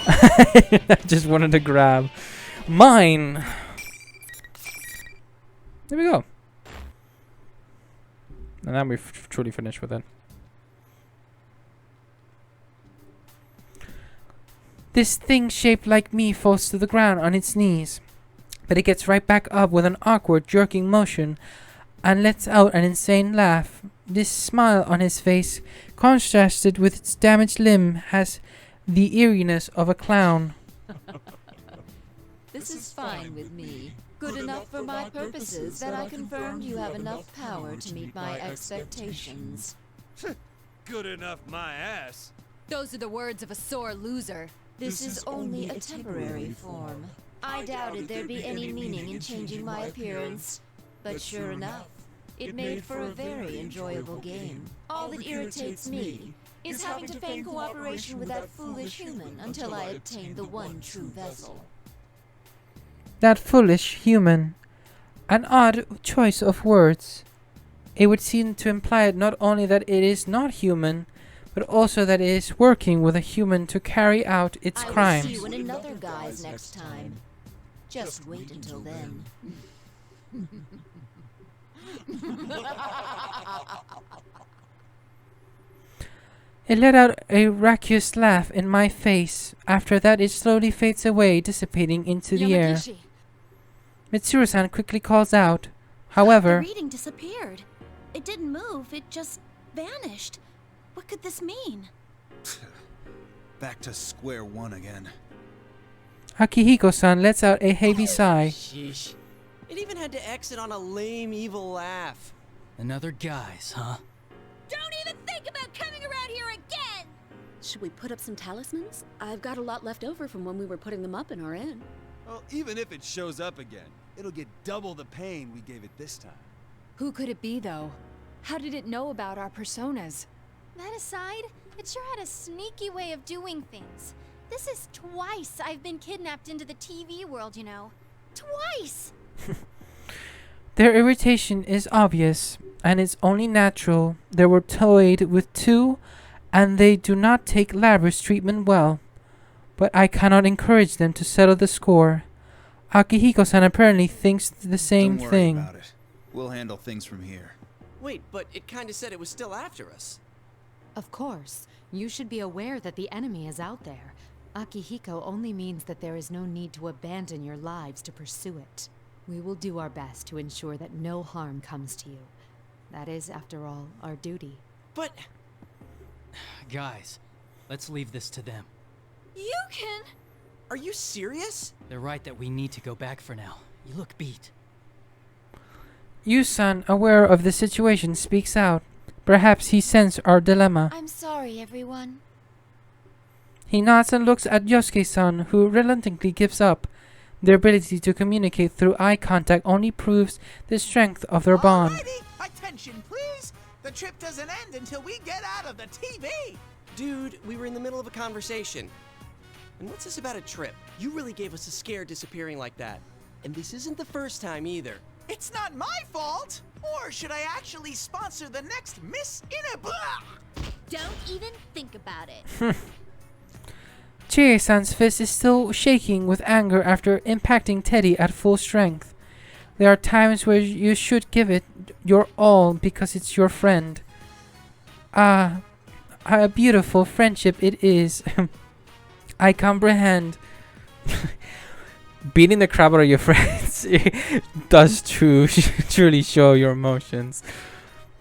I just wanted to grab. Mine. There we go. And then we've truly finished with it. This thing shaped like me falls to the ground on its knees. But it gets right back up with an awkward, jerking motion and lets out an insane laugh. This smile on his face, contrasted with its damaged limb, has the eeriness of a clown. This is fine with me. Good enough for my purposes that I confirmed you have enough power to meet my expectations. Good enough, my ass. Those are the words of a sore loser. This is only a temporary form. I doubted there'd be any meaning in changing my appearance. But sure enough, it made for a very enjoyable game. All that irritates me is having to feign cooperation with that foolish human until I obtain the one true vessel. That foolish human. An odd choice of words. It would seem to imply not only that it is not human, but also that it is working with a human to carry out its crimes. I will see you in another guise next time. Just wait until then. It let out a raucous laugh in my face. After that, it slowly fades away, dissipating into the air. Mitsuru-san quickly calls out. However, The reading disappeared. It didn't move, it just vanished. What could this mean? Back to square one again. Akihiko-san lets out a heavy sigh. Sheesh. It even had to exit on a lame, evil laugh. Another guise, huh? Don't even think about coming around here again! Should we put up some talismans? I've got a lot left over from when we were putting them up in our inn. Well, even if it shows up again, it'll get double the pain we gave it this time. Who could it be, though? How did it know about our personas? That aside, it sure had a sneaky way of doing things. This is twice I've been kidnapped into the TV world, you know. Twice! Their irritation is obvious, and it's only natural. They were toyed with too, and they do not take Labra's treatment well. But I cannot encourage them to settle the score. Akihiko-san apparently thinks the same Don't worry thing. about it. We'll handle things from here. Wait, but it kinda said it was still after us. Of course. You should be aware that the enemy is out there. Akihiko only means that there is no need to abandon your lives to pursue it. We will do our best to ensure that no harm comes to you. That is, after all, our duty. But... Guys, let's leave this to them. You can... Are you serious? They're right that we need to go back for now. You look beat. Yusan, aware of the situation, speaks out. Perhaps he sensed our dilemma. I'm sorry, everyone. He nods and looks at Yosuke-san, who reluctantly gives up. Their ability to communicate through eye contact only proves the strength of their bond. Alrighty, attention please! The trip doesn't end until we get out of the TV! Dude, we were in the middle of a conversation. And what's this about a trip? You really gave us a scare disappearing like that. And this isn't the first time either. It's not my fault! Or should I actually sponsor the next Miss Inaba? Don't even think about it. Chie-san's fist is still shaking with anger after impacting Teddy at full strength. There are times where you should give it your all because it's your friend. Ah, a beautiful friendship it is. I comprehend. Beating the crap out of your friends does truly show your emotions.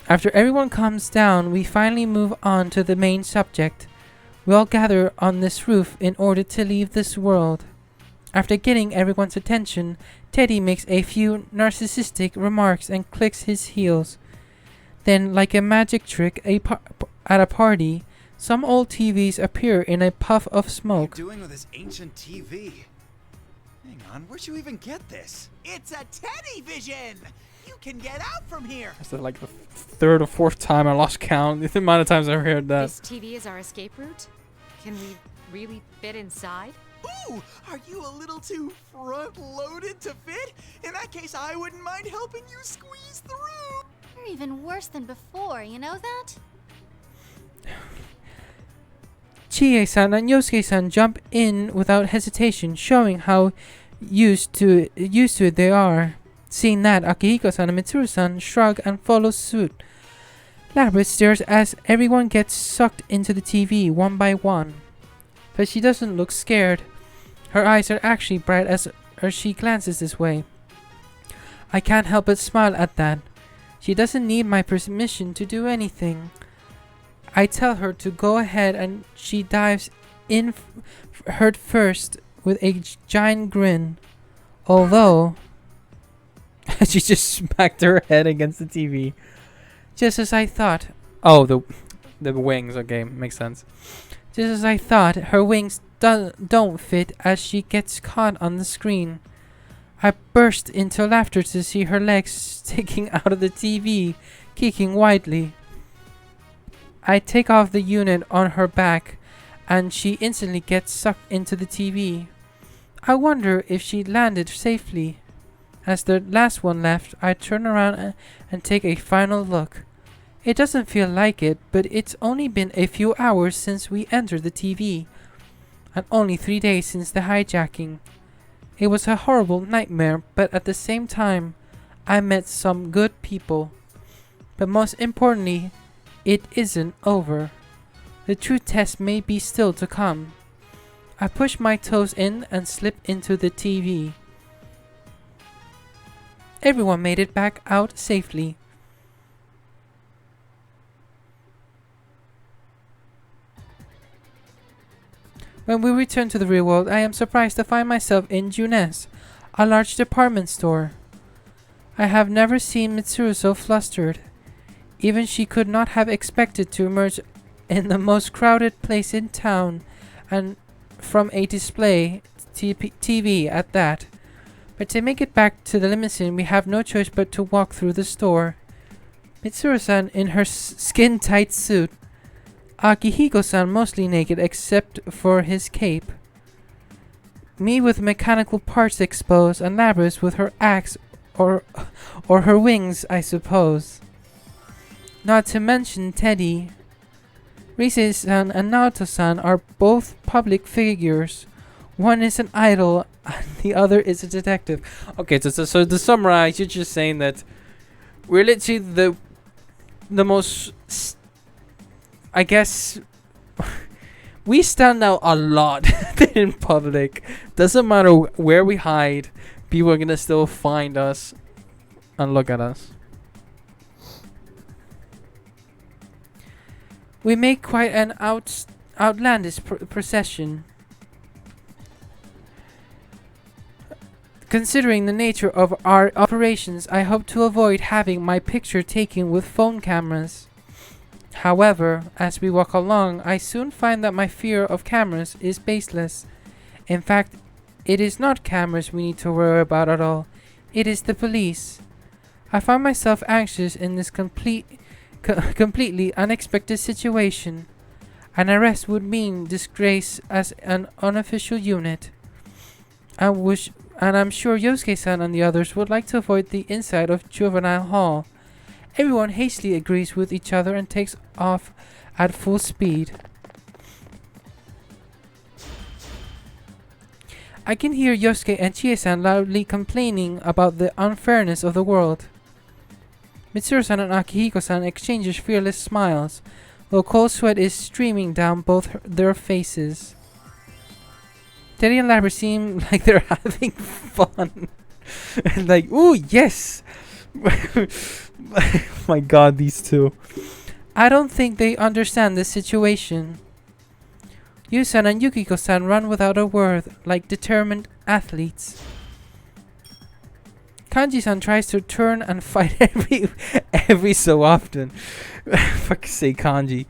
After everyone calms down, we finally move on to the main subject. We all gather on this roof in order to leave this world. After getting everyone's attention, Teddy makes a few narcissistic remarks and clicks his heels. Then, like a magic trick at a party, some old TVs appear in a puff of smoke. What are you doing with this ancient TV? Hang on, where'd you even get this? It's a Teddy Vision! You can get out from here! That's like the third or fourth time I lost count. The amount of times I've heard that. This TV is our escape route? Can we really fit inside? Ooh, are you a little too front-loaded to fit? In that case, I wouldn't mind helping you squeeze through. You're even worse than before, you know that? Chie-san and Yosuke-san jump in without hesitation, showing how used to it they are. Seeing that, Akihiko-san and Mitsuru-san shrug and follow suit. Labyrinth stares as everyone gets sucked into the TV one by one. But she doesn't look scared. Her eyes are actually bright as she glances this way. I can't help but smile at that. She doesn't need my permission to do anything. I tell her to go ahead and she dives in head first with a giant grin. Although, she just smacked her head against the TV. Just as I thought. Oh, the wings. Okay, makes sense. Just as I thought, her wings don't fit as she gets caught on the screen. I burst into laughter to see her legs sticking out of the TV, kicking wildly. I take off the unit on her back, and she instantly gets sucked into the TV. I wonder if she landed safely. As the last one left, I turn around and take a final look. It doesn't feel like it, but it's only been a few hours since we entered the TV, and only 3 days since the hijacking. It was a horrible nightmare, but at the same time, I met some good people. But most importantly, it isn't over. The true test may be still to come. I push my toes in and slip into the TV. Everyone made it back out safely. When we return to the real world, I am surprised to find myself in Junes, a large department store. I have never seen Mitsuru so flustered. Even she could not have expected to emerge in the most crowded place in town, and from a display TV at that. But to make it back to the limousine, we have no choice but to walk through the store. Mitsuru-san in her skin-tight suit. Akihiko-san mostly naked except for his cape. Me with mechanical parts exposed, and Labrys with her axe or her wings, I suppose. Not to mention Teddy. Rise-san and Naoto-san are both public figures. One is an idol, and the other is a detective. Okay, so to summarize, you're just saying that we're literally the most... I guess we stand out a lot in public. Doesn't matter where we hide, people are gonna still find us and look at us. We make quite an outlandish procession. Considering the nature of our operations, I hope to avoid having my picture taken with phone cameras. However, as we walk along, I soon find that my fear of cameras is baseless. In fact, it is not cameras we need to worry about at all. It is the police. I find myself anxious in this completely unexpected situation. An arrest would mean disgrace as an unofficial unit. And I'm sure Yosuke-san and the others would like to avoid the inside of Juvenile Hall. Everyone hastily agrees with each other and takes off at full speed. I can hear Yosuke and Chie-san loudly complaining about the unfairness of the world. Mitsuru-san and Akihiko-san exchange fearless smiles, though cold sweat is streaming down both their faces. Teddy and Labra seem like they're having fun. Like, ooh, yes! My god, these two. I don't think they understand this situation. Yu-san and Yukiko-san run without a word, like determined athletes. Kanji-san tries to turn and fight every so often. Fuck say Kanji.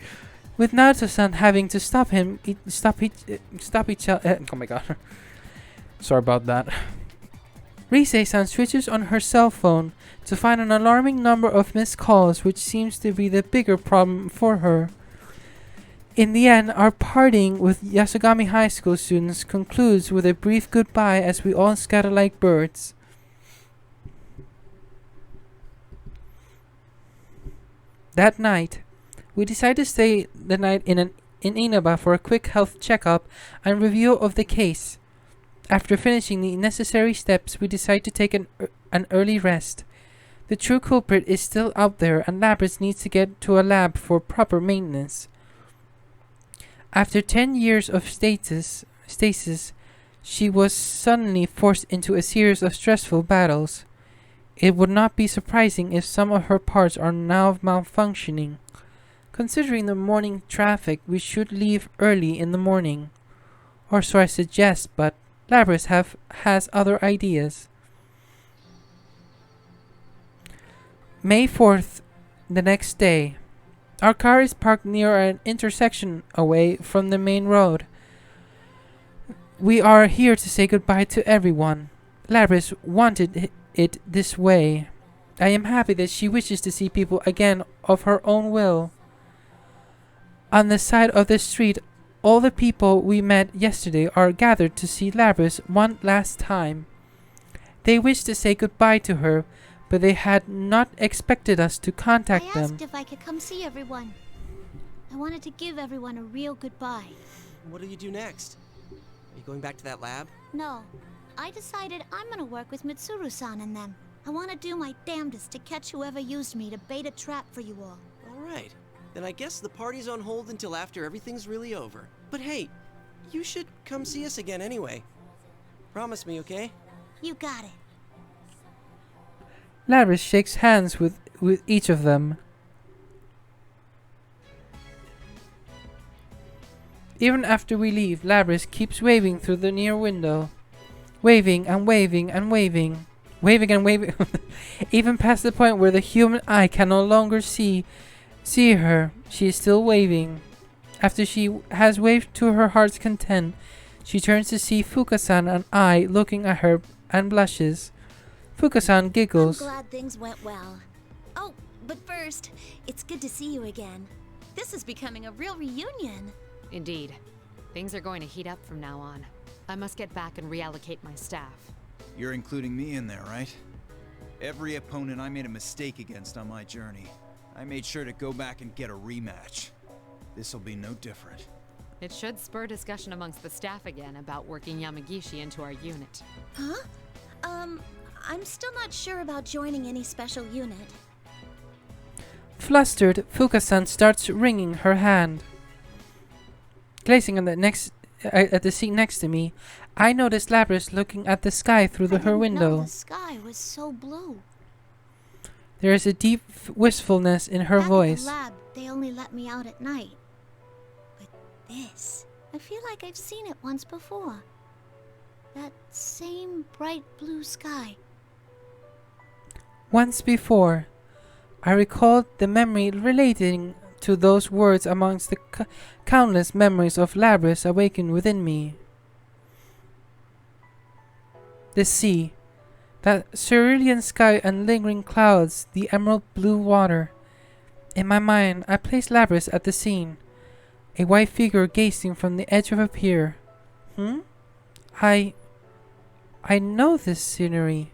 With Naruto-san having to stop each other. Oh my god. Sorry about that. Rise-san switches on her cell phone to find an alarming number of missed calls, which seems to be the bigger problem for her. In the end, our parting with Yasogami High School students concludes with a brief goodbye as we all scatter like birds. That night, we decide to stay the night in Inaba for a quick health checkup and review of the case. After finishing the necessary steps, we decide to take an early rest. The true culprit is still out there, and Labrys needs to get to a lab for proper maintenance. After 10 years of stasis, she was suddenly forced into a series of stressful battles. It would not be surprising if some of her parts are now malfunctioning. Considering the morning traffic, we should leave early in the morning. Or so I suggest, but Labrys has other ideas. May 4th, the next day. Our car is parked near an intersection away from the main road. We are here to say goodbye to everyone. Labrys wanted it this way. I am happy that she wishes to see people again of her own will. On the side of the street, all the people we met yesterday are gathered to see Labrys one last time. They wish to say goodbye to her, but they had not expected us to contact them. I asked if I could come see everyone. I wanted to give everyone a real goodbye. What do you do next? Are you going back to that lab? No. I decided I'm gonna work with Mitsuru-san and them. I want to do my damnedest to catch whoever used me to bait a trap for you all. Alright. Then I guess the party's on hold until after everything's really over. But hey, you should come see us again anyway. Promise me, okay? You got it. Labrys shakes hands with each of them. Even after we leave, Labrys keeps waving through the near window. Waving and waving and waving. Waving and waving. Even past the point where the human eye can no longer see her, she is still waving. After she has waved to her heart's content, she turns to see Fuka-san and I looking at her and blushes. Fuka-san giggles. I'm glad things went well. Oh, but first, it's good to see you again. This is becoming a real reunion. Indeed. Things are going to heat up from now on. I must get back and reallocate my staff. You're including me in there, right? Every opponent I made a mistake against on my journey, I made sure to go back and get a rematch. This'll be no different. It should spur discussion amongst the staff again about working Yamagishi into our unit. Huh? I'm still not sure about joining any special unit. Flustered, Fuka-san starts wringing her hand. Glazing on at the seat next to me, I notice Labrys looking at the sky through her window. The sky was so blue. There is a deep wistfulness in her voice. Back at the lab, they only let me out at night. But this, I feel like I've seen it once before. That same bright blue sky. Once before, I recalled the memory relating to those words amongst the countless memories of Labrys awakened within me. The sea, that cerulean sky and lingering clouds, the emerald blue water. In my mind, I placed Labrys at the scene, a white figure gazing from the edge of a pier. I know this scenery.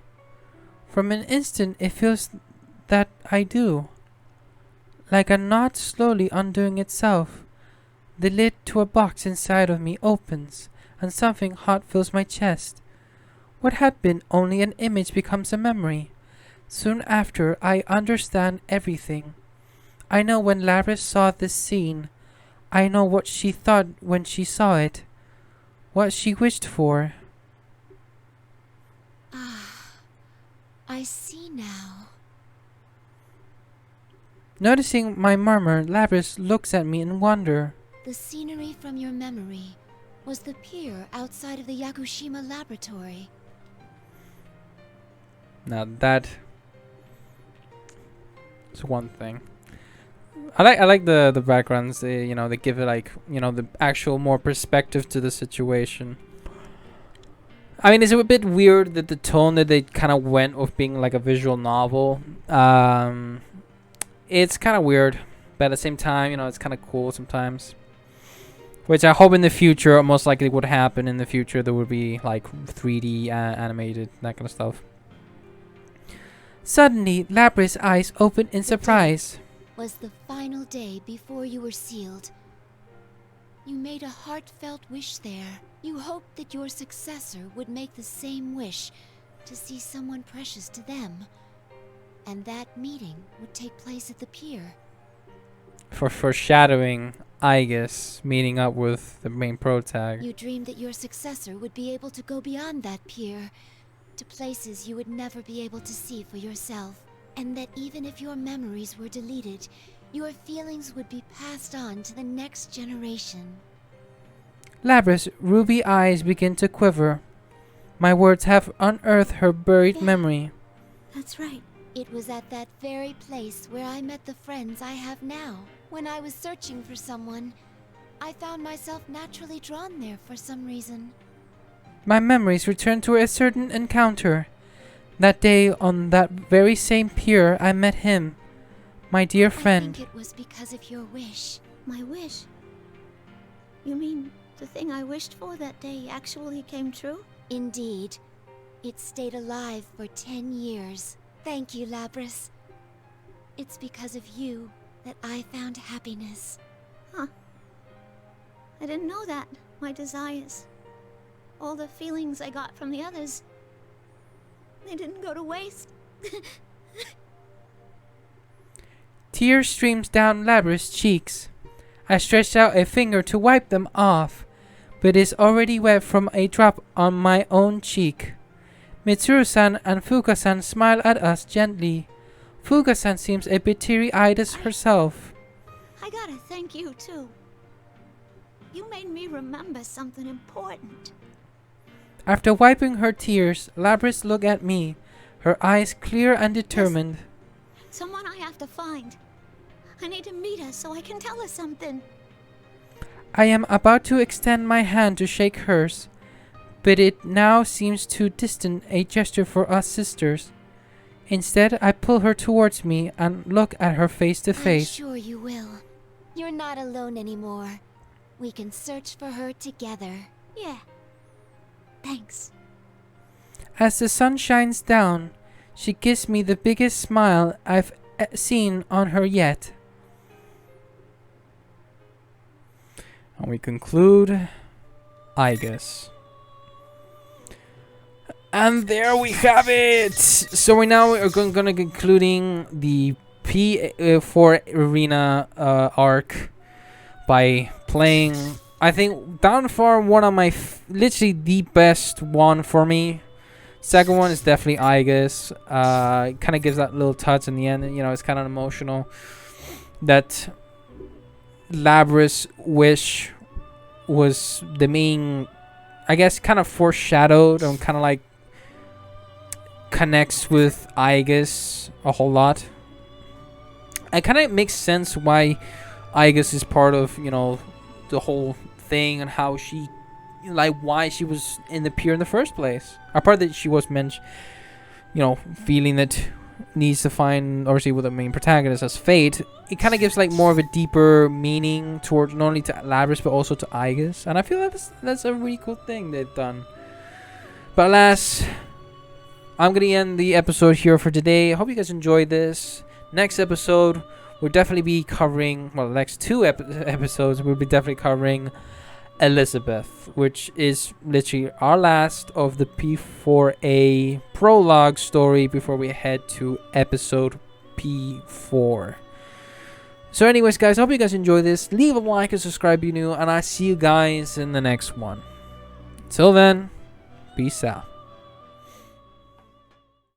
From an instant, it feels that I do. Like a knot slowly undoing itself. The lid to a box inside of me opens, and something hot fills my chest. What had been only an image becomes a memory. Soon after, I understand everything. I know when Labrys saw this scene. I know what she thought when she saw it. What she wished for. I see now. Noticing my murmur, Labrys looks at me in wonder. The scenery from your memory was the pier outside of the Yakushima laboratory. Now that is one thing. I like the backgrounds. They give it like the actual more perspective to the situation. I mean, it's a bit weird that the tone that they kind of went with being like a visual novel. It's kind of weird, but at the same time, it's kind of cool sometimes. Which I hope in the future, most likely would happen in the future, there would be like 3D animated, that kind of stuff. Suddenly, Labrys' eyes opened in surprise. Was the final day before you were sealed. You made a heartfelt wish there. You hoped that your successor would make the same wish to see someone precious to them. And that meeting would take place at the pier. For foreshadowing, I guess, meeting up with the main protag. You dreamed that your successor would be able to go beyond that pier, to places you would never be able to see for yourself. And that even if your memories were deleted, your feelings would be passed on to the next generation. Labrys' ruby eyes begin to quiver. My words have unearthed her buried memory. That's right. It was at that very place where I met the friends I have now. When I was searching for someone, I found myself naturally drawn there for some reason. My memories return to a certain encounter. That day on that very same pier, I met him, my dear friend. I think it was because of your wish. My wish? You mean the thing I wished for that day actually came true? Indeed. It stayed alive for 10 years. Thank you, Labrys. It's because of you that I found happiness. Huh. I didn't know that. My desires. All the feelings I got from the others. They didn't go to waste. Tears streams down Labrys' cheeks. I stretched out a finger to wipe them off, but it is already wet from a drop on my own cheek. Mitsuru-san and Fuka-san smile at us gently. Fuka-san seems a bit teary-eyed as herself. I gotta thank you, too. You made me remember something important. After wiping her tears, Labrys looked at me, her eyes clear and determined. Someone I have to find. I need to meet her so I can tell her something. I am about to extend my hand to shake hers, but it now seems too distant a gesture for us sisters. Instead, I pull her towards me and look at her face to face. I'm sure you will. You're not alone anymore. We can search for her together. Yeah. Thanks. As the sun shines down, she gives me the biggest smile I've seen on her yet. And we conclude, I guess. And there we have it. So we now are going to concluding the P4 arena arc by playing, I think, down far one of my literally the best one for me. Second one is definitely Igus. It kind of gives that little touch in the end. It's kind of emotional. That Labrys' wish was the main, I guess, kind of foreshadowed and kind of like connects with Igus a whole lot. It kind of makes sense why Igus is part of, you know, the whole thing and how she, like, why she was in the pier in the first place. Apart that she was feeling that needs to find, obviously, with the main protagonist as Fate. It kind of gives like more of a deeper meaning towards not only to Labrys but also to Igus, and I feel that's a really cool thing they've done. But alas, I'm gonna end the episode here for today. I hope you guys enjoyed this. Next episode, we'll definitely be covering, well, the next two episodes, we'll be definitely covering Elizabeth, which is literally our last of the P4A prologue story before we head to episode P4. So anyways, guys, I hope you guys enjoy this. Leave a like and subscribe if you're new, and I'll see you guys in the next one. Till then, peace out.